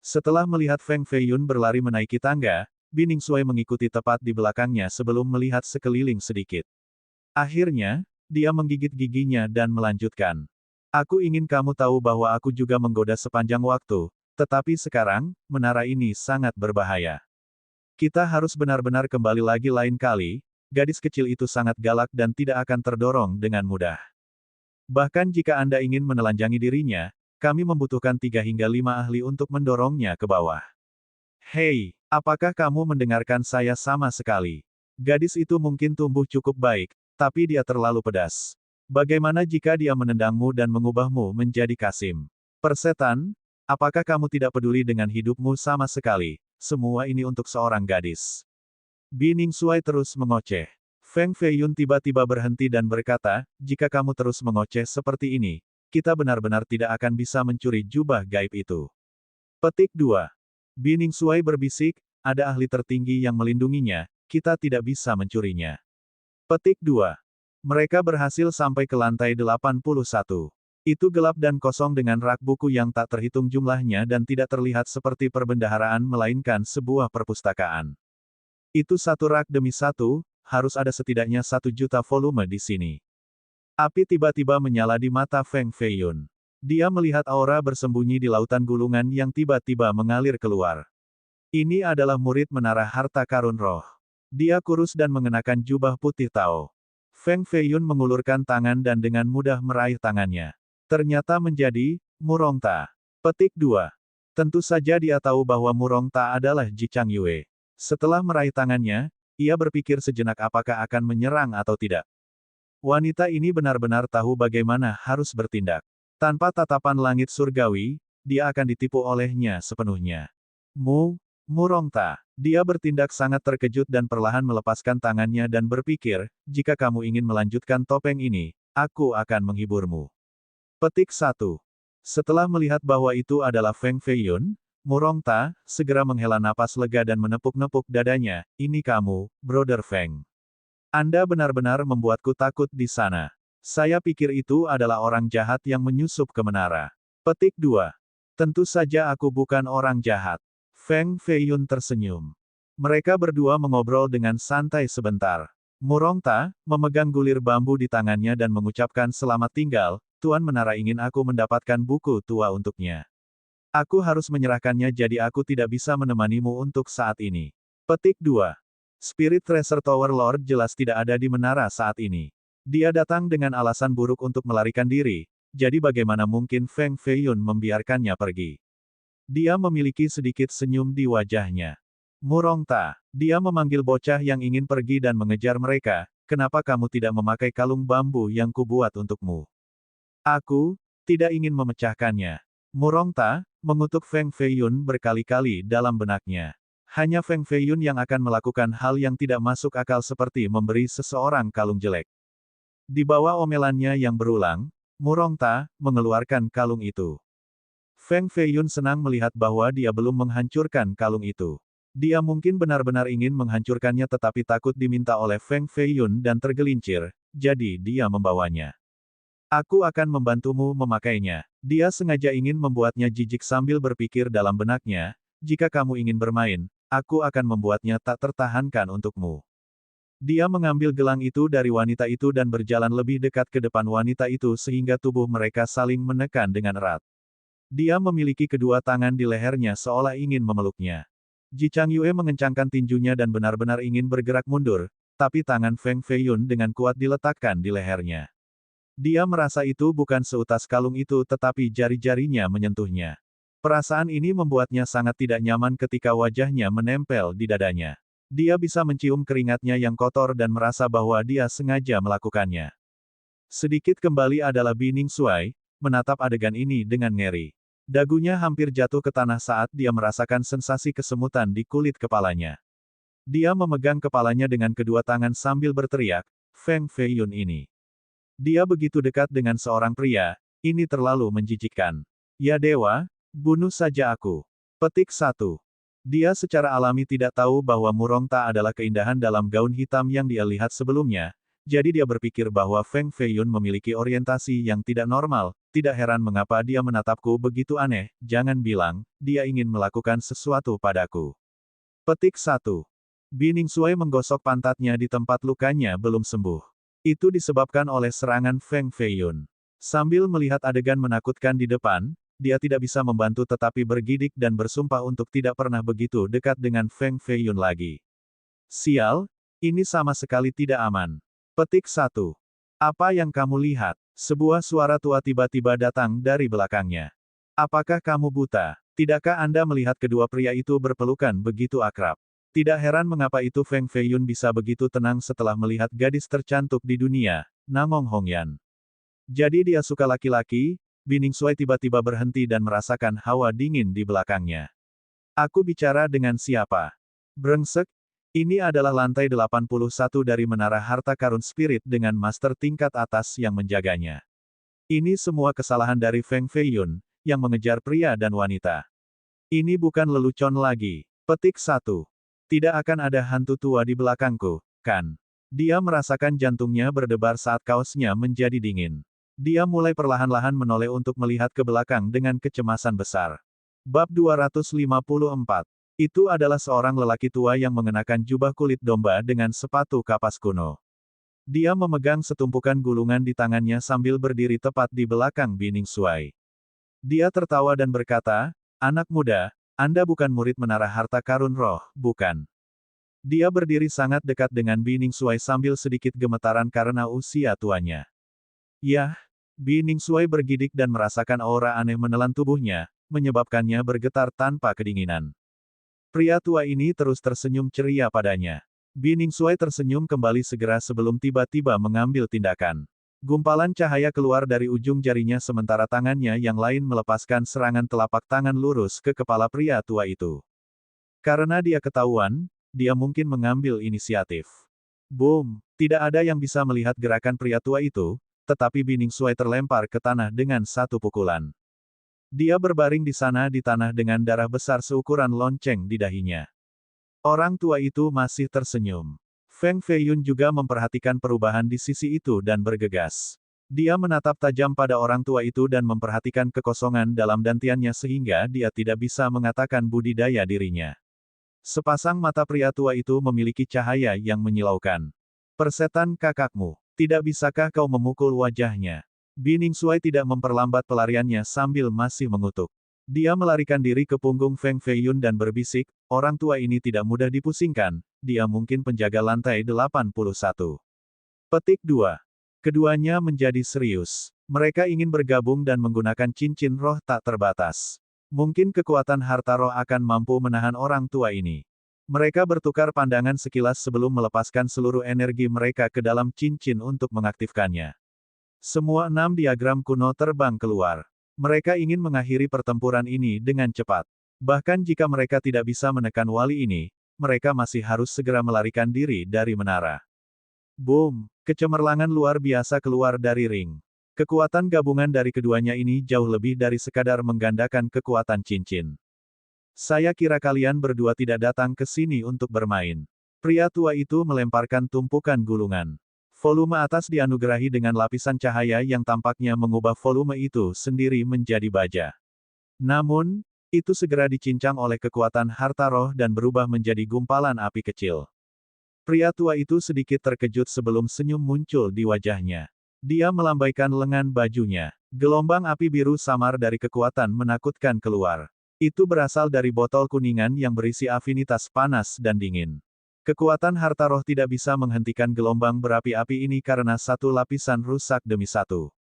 Setelah melihat Feng Feiyun berlari menaiki tangga, Bining Sui mengikuti tepat di belakangnya sebelum melihat sekeliling sedikit. Akhirnya, dia menggigit giginya dan melanjutkan. Aku ingin kamu tahu bahwa aku juga menggoda sepanjang waktu, tetapi sekarang, menara ini sangat berbahaya. Kita harus benar-benar kembali lagi lain kali, gadis kecil itu sangat galak dan tidak akan terdorong dengan mudah. Bahkan jika Anda ingin menelanjangi dirinya, kami membutuhkan 3 hingga 5 ahli untuk mendorongnya ke bawah. Hei, apakah kamu mendengarkan saya sama sekali? Gadis itu mungkin tumbuh cukup baik, tapi dia terlalu pedas. Bagaimana jika dia menendangmu dan mengubahmu menjadi Kasim? Persetan, apakah kamu tidak peduli dengan hidupmu sama sekali? Semua ini untuk seorang gadis. Bining Sui terus mengoceh. Feng Feiyun tiba-tiba berhenti dan berkata, jika kamu terus mengoceh seperti ini, kita benar-benar tidak akan bisa mencuri jubah gaib itu. Petik 2. Bining Sui berbisik, ada ahli tertinggi yang melindunginya, kita tidak bisa mencurinya. Petik 2. Mereka berhasil sampai ke lantai 81. Itu gelap dan kosong dengan rak buku yang tak terhitung jumlahnya dan tidak terlihat seperti perbendaharaan melainkan sebuah perpustakaan. Itu satu rak demi satu, harus ada setidaknya 1 juta volume di sini. Api tiba-tiba menyala di mata Feng Feiyun. Dia melihat aura bersembunyi di lautan gulungan yang tiba-tiba mengalir keluar. Ini adalah murid menara harta karun roh. Dia kurus dan mengenakan jubah putih Tao. Feng Feiyun mengulurkan tangan dan dengan mudah meraih tangannya. Ternyata menjadi Murongta. Petik 2. Tentu saja dia tahu bahwa Murongta adalah Ji Changyue. Setelah meraih tangannya, ia berpikir sejenak apakah akan menyerang atau tidak. Wanita ini benar-benar tahu bagaimana harus bertindak. Tanpa tatapan langit surgawi, dia akan ditipu olehnya sepenuhnya. Murongta. Dia bertindak sangat terkejut dan perlahan melepaskan tangannya dan berpikir, jika kamu ingin melanjutkan topeng ini, aku akan menghiburmu. Petik 1. Setelah melihat bahwa itu adalah Feng Feiyun, Murongta segera menghela napas lega dan menepuk-nepuk dadanya, ini kamu, Brother Feng. Anda benar-benar membuatku takut di sana. Saya pikir itu adalah orang jahat yang menyusup ke menara. Petik 2. Tentu saja aku bukan orang jahat. Feng Feiyun tersenyum. Mereka berdua mengobrol dengan santai sebentar. Murongta memegang gulir bambu di tangannya dan mengucapkan selamat tinggal, Tuan Menara ingin aku mendapatkan buku tua untuknya. Aku harus menyerahkannya jadi aku tidak bisa menemanimu untuk saat ini. Petik 2. Spirit Treasure Tower Lord jelas tidak ada di menara saat ini. Dia datang dengan alasan buruk untuk melarikan diri, jadi bagaimana mungkin Feng Feiyun membiarkannya pergi? Dia memiliki sedikit senyum di wajahnya. Murongta, dia memanggil bocah yang ingin pergi dan mengejar mereka, kenapa kamu tidak memakai kalung bambu yang kubuat untukmu? Aku tidak ingin memecahkannya. Murongta mengutuk Feng Feiyun berkali-kali dalam benaknya. Hanya Feng Feiyun yang akan melakukan hal yang tidak masuk akal seperti memberi seseorang kalung jelek. Di bawah omelannya yang berulang, Murongta mengeluarkan kalung itu. Feng Feiyun senang melihat bahwa dia belum menghancurkan kalung itu. Dia mungkin benar-benar ingin menghancurkannya tetapi takut diminta oleh Feng Feiyun dan tergelincir, jadi dia membawanya. Aku akan membantumu memakainya. Dia sengaja ingin membuatnya jijik sambil berpikir dalam benaknya, jika kamu ingin bermain, aku akan membuatnya tak tertahankan untukmu. Dia mengambil gelang itu dari wanita itu dan berjalan lebih dekat ke depan wanita itu sehingga tubuh mereka saling menekan dengan erat. Dia memiliki kedua tangan di lehernya seolah ingin memeluknya. Ji Changyue mengencangkan tinjunya dan benar-benar ingin bergerak mundur, tapi tangan Feng Feiyun dengan kuat diletakkan di lehernya. Dia merasa itu bukan seutas kalung itu tetapi jari-jarinya menyentuhnya. Perasaan ini membuatnya sangat tidak nyaman ketika wajahnya menempel di dadanya. Dia bisa mencium keringatnya yang kotor dan merasa bahwa dia sengaja melakukannya. Sedikit kembali adalah Bining Xuai, menatap adegan ini dengan ngeri. Dagunya hampir jatuh ke tanah saat dia merasakan sensasi kesemutan di kulit kepalanya. Dia memegang kepalanya dengan kedua tangan sambil berteriak, Feng Feiyun ini. Dia begitu dekat dengan seorang pria, ini terlalu menjijikkan. Ya dewa, bunuh saja aku. Petik 1. Dia secara alami tidak tahu bahwa Murongta adalah keindahan dalam gaun hitam yang dia lihat sebelumnya, jadi dia berpikir bahwa Feng Feiyun memiliki orientasi yang tidak normal, tidak heran mengapa dia menatapku begitu aneh, jangan bilang, dia ingin melakukan sesuatu padaku. Petik 1. Bining Xuai menggosok pantatnya di tempat lukanya belum sembuh. Itu disebabkan oleh serangan Feng Feiyun. Sambil melihat adegan menakutkan di depan, dia tidak bisa membantu tetapi bergidik dan bersumpah untuk tidak pernah begitu dekat dengan Feng Feiyun lagi. Sial, ini sama sekali tidak aman. Petik 1. Apa yang kamu lihat? Sebuah suara tua tiba-tiba datang dari belakangnya. Apakah kamu buta? Tidakkah Anda melihat kedua pria itu berpelukan begitu akrab? Tidak heran mengapa itu Feng Feiyun bisa begitu tenang setelah melihat gadis tercantik di dunia, Namong Hongyan. Jadi dia suka laki-laki, Bining Xuai tiba-tiba berhenti dan merasakan hawa dingin di belakangnya. Aku bicara dengan siapa? Brengsek, ini adalah lantai 81 dari Menara Harta Karun Spirit dengan master tingkat atas yang menjaganya. Ini semua kesalahan dari Feng Feiyun, yang mengejar pria dan wanita. Ini bukan lelucon lagi. Petik 1. Tidak akan ada hantu tua di belakangku, kan? Dia merasakan jantungnya berdebar saat kaosnya menjadi dingin. Dia mulai perlahan-lahan menoleh untuk melihat ke belakang dengan kecemasan besar. Bab 254. Itu adalah seorang lelaki tua yang mengenakan jubah kulit domba dengan sepatu kapas kuno. Dia memegang setumpukan gulungan di tangannya sambil berdiri tepat di belakang Bining Xuai. Dia tertawa dan berkata, anak muda, Anda bukan murid Menara Harta Karun Roh, bukan? Dia berdiri sangat dekat dengan Bining Xuai sambil sedikit gemetaran karena usia tuanya. Yah, Bining Xuai bergidik dan merasakan aura aneh menelan tubuhnya, menyebabkannya bergetar tanpa kedinginan. Pria tua ini terus tersenyum ceria padanya. Bining Xuai tersenyum kembali segera sebelum tiba-tiba mengambil tindakan. Gumpalan cahaya keluar dari ujung jarinya sementara tangannya yang lain melepaskan serangan telapak tangan lurus ke kepala pria tua itu. Karena dia ketahuan, dia mungkin mengambil inisiatif. Boom! Tidak ada yang bisa melihat gerakan pria tua itu, tetapi Bining Xuai terlempar ke tanah dengan satu pukulan. Dia berbaring di sana di tanah dengan darah besar seukuran lonceng di dahinya. Orang tua itu masih tersenyum. Feng Feiyun juga memperhatikan perubahan di sisi itu dan bergegas. Dia menatap tajam pada orang tua itu dan memperhatikan kekosongan dalam dantiannya sehingga dia tidak bisa mengatakan budidaya dirinya. Sepasang mata pria tua itu memiliki cahaya yang menyilaukan. Persetan kakakmu, tidak bisakah kau memukul wajahnya? Bining Xuai tidak memperlambat pelariannya sambil masih mengutuk. Dia melarikan diri ke punggung Feng Feiyun dan berbisik, orang tua ini tidak mudah dipusingkan, dia mungkin penjaga lantai 81. Petik 2. Keduanya menjadi serius. Mereka ingin bergabung dan menggunakan cincin roh tak terbatas. Mungkin kekuatan harta roh akan mampu menahan orang tua ini. Mereka bertukar pandangan sekilas sebelum melepaskan seluruh energi mereka ke dalam cincin untuk mengaktifkannya. Semua 6 diagram kuno terbang keluar. Mereka ingin mengakhiri pertempuran ini dengan cepat. Bahkan jika mereka tidak bisa menekan wali ini, mereka masih harus segera melarikan diri dari menara. Boom! Kecemerlangan luar biasa keluar dari ring. Kekuatan gabungan dari keduanya ini jauh lebih dari sekadar menggandakan kekuatan cincin. Saya kira kalian berdua tidak datang ke sini untuk bermain. Pria tua itu melemparkan tumpukan gulungan. Volume atas dianugerahi dengan lapisan cahaya yang tampaknya mengubah volume itu sendiri menjadi baja. Namun, itu segera dicincang oleh kekuatan harta roh dan berubah menjadi gumpalan api kecil. Pria tua itu sedikit terkejut sebelum senyum muncul di wajahnya. Dia melambaikan lengan bajunya. Gelombang api biru samar dari kekuatan menakutkan keluar. Itu berasal dari botol kuningan yang berisi afinitas panas dan dingin. Kekuatan harta roh tidak bisa menghentikan gelombang berapi-api ini karena satu lapisan rusak demi satu.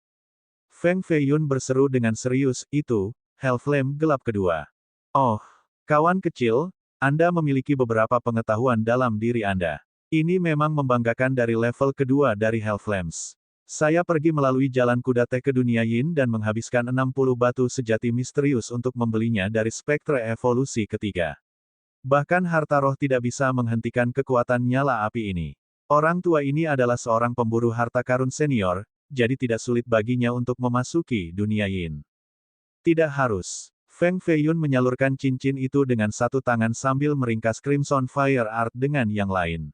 Feng Feiyun berseru dengan serius, itu, Hellflame gelap kedua. Oh, kawan kecil, Anda memiliki beberapa pengetahuan dalam diri Anda. Ini memang membanggakan dari level kedua dari Hellflames. Saya pergi melalui jalan kuda teh ke dunia Yin dan menghabiskan 60 batu sejati misterius untuk membelinya dari spektre evolusi ketiga. Bahkan harta roh tidak bisa menghentikan kekuatan nyala api ini. Orang tua ini adalah seorang pemburu harta karun senior, jadi tidak sulit baginya untuk memasuki dunia Yin. Tidak harus. Feng Feiyun menyalurkan cincin itu dengan satu tangan sambil meringkas Crimson Fire Art dengan yang lain.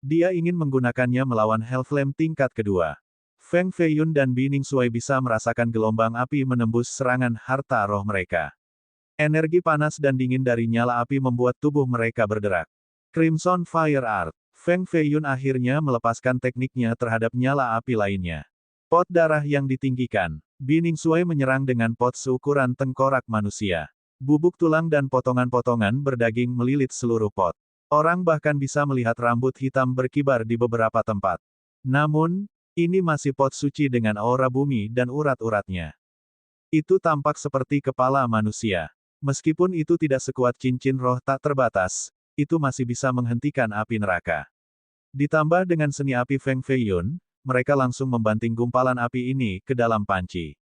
Dia ingin menggunakannya melawan Hellflame tingkat kedua. Feng Feiyun dan Bi Ningsuai bisa merasakan gelombang api menembus serangan harta roh mereka. Energi panas dan dingin dari nyala api membuat tubuh mereka berderak. Crimson Fire Art. Feng Feiyun akhirnya melepaskan tekniknya terhadap nyala api lainnya. Pot darah yang ditinggikan. Bi Ningsuai menyerang dengan pot seukuran tengkorak manusia. Bubuk tulang dan potongan-potongan berdaging melilit seluruh pot. Orang bahkan bisa melihat rambut hitam berkibar di beberapa tempat. Namun, ini masih pot suci dengan aura bumi dan urat-uratnya. Itu tampak seperti kepala manusia. Meskipun itu tidak sekuat cincin roh tak terbatas, itu masih bisa menghentikan api neraka. Ditambah dengan seni api Feng Feiyun, mereka langsung membanting gumpalan api ini ke dalam panci.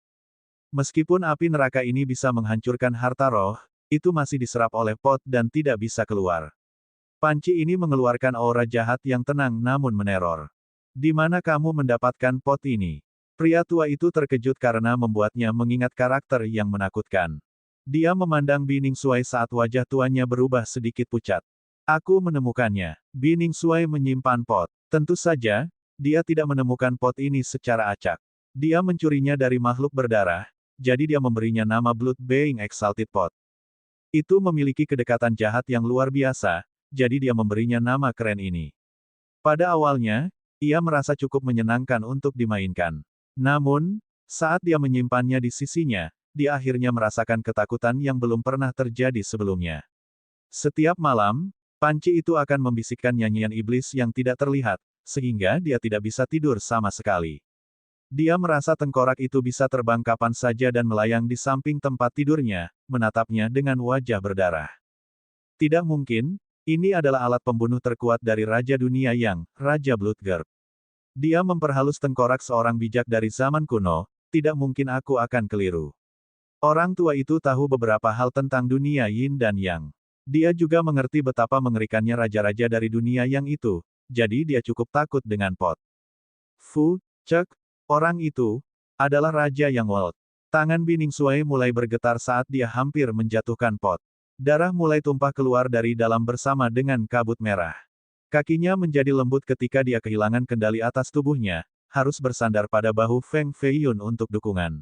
Meskipun api neraka ini bisa menghancurkan harta roh, itu masih diserap oleh pot dan tidak bisa keluar. Panci ini mengeluarkan aura jahat yang tenang namun meneror. Di mana kamu mendapatkan pot ini? Pria tua itu terkejut karena membuatnya mengingat karakter yang menakutkan. Dia memandang Bi Ningsuai saat wajah tuanya berubah sedikit pucat. Aku menemukannya. Bi Ningsuai menyimpan pot. Tentu saja, dia tidak menemukan pot ini secara acak. Dia mencurinya dari makhluk berdarah, jadi dia memberinya nama Blood Being Exalted Pot. Itu memiliki kedekatan jahat yang luar biasa, jadi dia memberinya nama keren ini. Pada awalnya, ia merasa cukup menyenangkan untuk dimainkan. Namun, saat dia menyimpannya di sisinya, dia akhirnya merasakan ketakutan yang belum pernah terjadi sebelumnya. Setiap malam, panci itu akan membisikkan nyanyian iblis yang tidak terlihat, sehingga dia tidak bisa tidur sama sekali. Dia merasa tengkorak itu bisa terbang kapan saja dan melayang di samping tempat tidurnya, menatapnya dengan wajah berdarah. Tidak mungkin, ini adalah alat pembunuh terkuat dari Raja Dunia Yang, Raja Bloodgurb. Dia memperhalus tengkorak seorang bijak dari zaman kuno, tidak mungkin aku akan keliru. Orang tua itu tahu beberapa hal tentang dunia Yin dan Yang. Dia juga mengerti betapa mengerikannya raja-raja dari dunia Yang itu, jadi dia cukup takut dengan pot. Fu, Cek, orang itu, adalah Raja Yang World. Tangan Bi Ningsuai mulai bergetar saat dia hampir menjatuhkan pot. Darah mulai tumpah keluar dari dalam bersama dengan kabut merah. Kakinya menjadi lembut ketika dia kehilangan kendali atas tubuhnya, harus bersandar pada bahu Feng Feiyun untuk dukungan.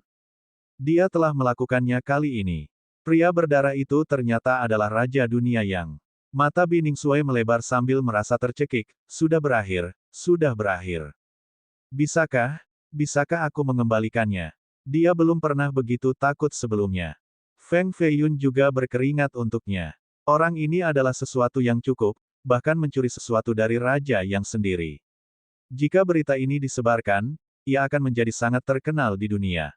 Dia telah melakukannya kali ini. Pria berdarah itu ternyata adalah Raja Dunia Yang. Mata Bi Ningsuai melebar sambil merasa tercekik, sudah berakhir, sudah berakhir. Bisakah aku mengembalikannya? Dia belum pernah begitu takut sebelumnya. Feng Feiyun juga berkeringat untuknya. Orang ini adalah sesuatu yang cukup, bahkan mencuri sesuatu dari Raja Yang sendiri. Jika berita ini disebarkan, ia akan menjadi sangat terkenal di dunia.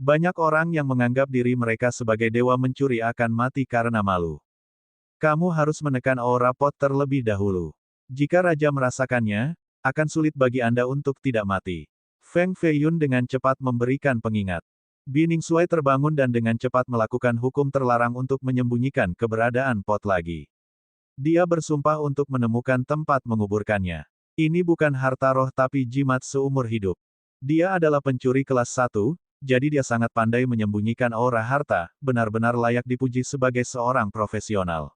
Banyak orang yang menganggap diri mereka sebagai dewa mencuri akan mati karena malu. Kamu harus menekan aura pot terlebih dahulu. Jika Raja merasakannya, akan sulit bagi Anda untuk tidak mati. Feng Feiyun dengan cepat memberikan pengingat. Bi Ningsuai terbangun dan dengan cepat melakukan hukum terlarang untuk menyembunyikan keberadaan pot lagi. Dia bersumpah untuk menemukan tempat menguburkannya. Ini bukan harta roh tapi jimat seumur hidup. Dia adalah pencuri kelas 1, jadi dia sangat pandai menyembunyikan aura harta, benar-benar layak dipuji sebagai seorang profesional.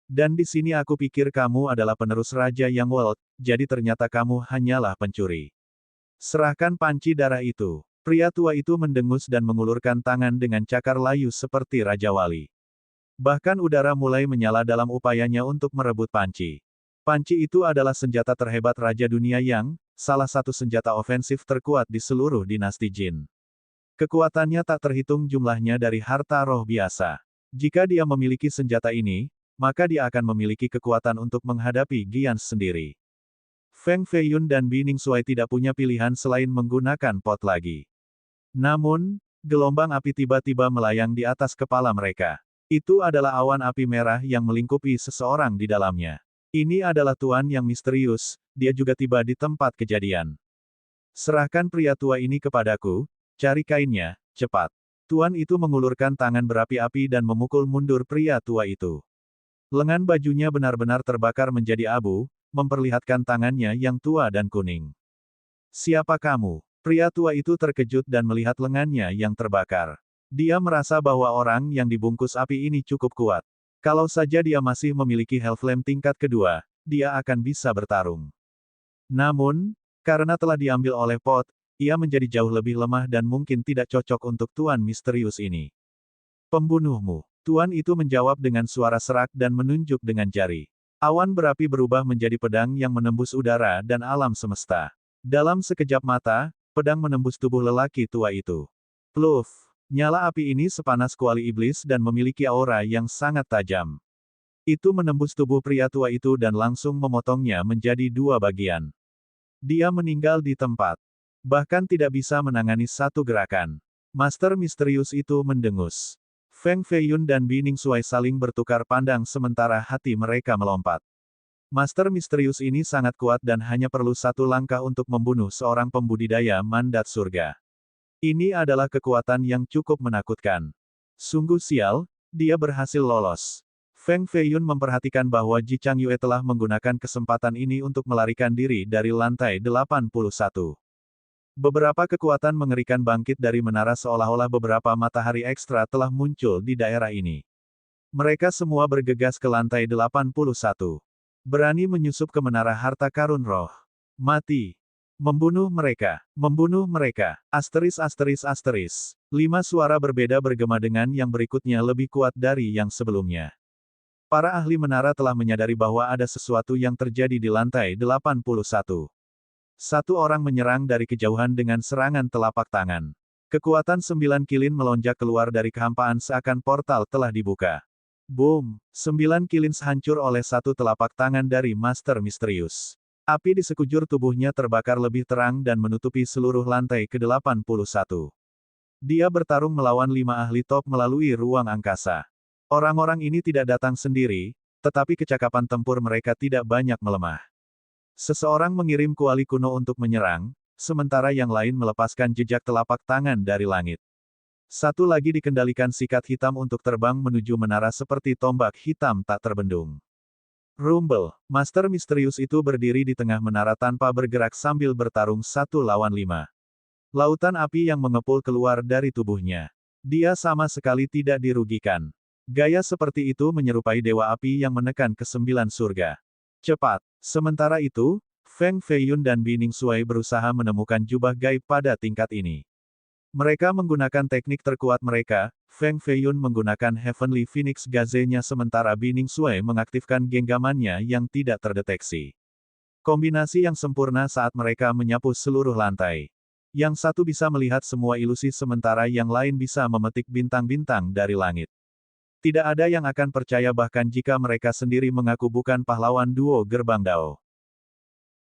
Dan di sini aku pikir kamu adalah penerus Raja Yang World, jadi ternyata kamu hanyalah pencuri. Serahkan panci darah itu. Pria tua itu mendengus dan mengulurkan tangan dengan cakar layu seperti Raja Wali. Bahkan udara mulai menyala dalam upayanya untuk merebut panci. Panci itu adalah senjata terhebat Raja Dunia Yang, salah satu senjata ofensif terkuat di seluruh dinasti Jin. Kekuatannya tak terhitung jumlahnya dari harta roh biasa. Jika dia memiliki senjata ini, maka dia akan memiliki kekuatan untuk menghadapi Giants sendiri. Feng Feiyun dan Bi Ningsuai tidak punya pilihan selain menggunakan pot lagi. Namun, gelombang api tiba-tiba melayang di atas kepala mereka. Itu adalah awan api merah yang melingkupi seseorang di dalamnya. Ini adalah tuan yang misterius, dia juga tiba di tempat kejadian. Serahkan pria tua ini kepadaku, cari kainnya, cepat. Tuan itu mengulurkan tangan berapi-api dan memukul mundur pria tua itu. Lengan bajunya benar-benar terbakar menjadi abu, memperlihatkan tangannya yang tua dan kuning. Siapa kamu? Pria tua itu terkejut dan melihat lengannya yang terbakar. Dia merasa bahwa orang yang dibungkus api ini cukup kuat. Kalau saja dia masih memiliki Hellflame tingkat kedua, dia akan bisa bertarung. Namun, karena telah diambil oleh pot, ia menjadi jauh lebih lemah dan mungkin tidak cocok untuk tuan misterius ini. Pembunuhmu. Tuan itu menjawab dengan suara serak dan menunjuk dengan jari. Awan berapi berubah menjadi pedang yang menembus udara dan alam semesta. Dalam sekejap mata, pedang menembus tubuh lelaki tua itu. Pluf! Nyala api ini sepanas kuali iblis dan memiliki aura yang sangat tajam. Itu menembus tubuh pria tua itu dan langsung memotongnya menjadi dua bagian. Dia meninggal di tempat. Bahkan tidak bisa menangani satu gerakan. Master misterius itu mendengus. Feng Feiyun dan Bi Ningsuai saling bertukar pandang sementara hati mereka melompat. Master misterius ini sangat kuat dan hanya perlu satu langkah untuk membunuh seorang pembudidaya mandat surga. Ini adalah kekuatan yang cukup menakutkan. Sungguh sial, dia berhasil lolos. Feng Feiyun memperhatikan bahwa Ji Changyue telah menggunakan kesempatan ini untuk melarikan diri dari lantai 81. Beberapa kekuatan mengerikan bangkit dari menara seolah-olah beberapa matahari ekstra telah muncul di daerah ini. Mereka semua bergegas ke lantai 81. Berani menyusup ke menara harta karun roh. Mati. Membunuh mereka. Membunuh mereka. Asteris asteris asteris. 5 suara berbeda bergema dengan yang berikutnya lebih kuat dari yang sebelumnya. Para ahli menara telah menyadari bahwa ada sesuatu yang terjadi di lantai 81. Satu orang menyerang dari kejauhan dengan serangan telapak tangan. Kekuatan 9 kilin melonjak keluar dari kehampaan seakan portal telah dibuka. Boom! 9 kilin hancur oleh satu telapak tangan dari Master Misterius. Api di sekujur tubuhnya terbakar lebih terang dan menutupi seluruh lantai ke-81. Dia bertarung melawan 5 ahli top melalui ruang angkasa. Orang-orang ini tidak datang sendiri, tetapi kecakapan tempur mereka tidak banyak melemah. Seseorang mengirim kuali kuno untuk menyerang, sementara yang lain melepaskan jejak telapak tangan dari langit. Satu lagi dikendalikan sikat hitam untuk terbang menuju menara seperti tombak hitam tak terbendung. Rumble, Master Misterius itu berdiri di tengah menara tanpa bergerak sambil bertarung 1 lawan 5. Lautan api yang mengepul keluar dari tubuhnya. Dia sama sekali tidak dirugikan. Gaya seperti itu menyerupai dewa api yang menekan ke-9 surga. Cepat. Sementara itu, Feng Feiyun dan Bi Ningsuai berusaha menemukan jubah gaib pada tingkat ini. Mereka menggunakan teknik terkuat mereka, Feng Feiyun menggunakan Heavenly Phoenix Gaze-nya sementara Bi Ningsuai mengaktifkan genggamannya yang tidak terdeteksi. Kombinasi yang sempurna saat mereka menyapu seluruh lantai. Yang satu bisa melihat semua ilusi sementara yang lain bisa memetik bintang-bintang dari langit. Tidak ada yang akan percaya bahkan jika mereka sendiri mengaku bukan pahlawan duo gerbang Dao.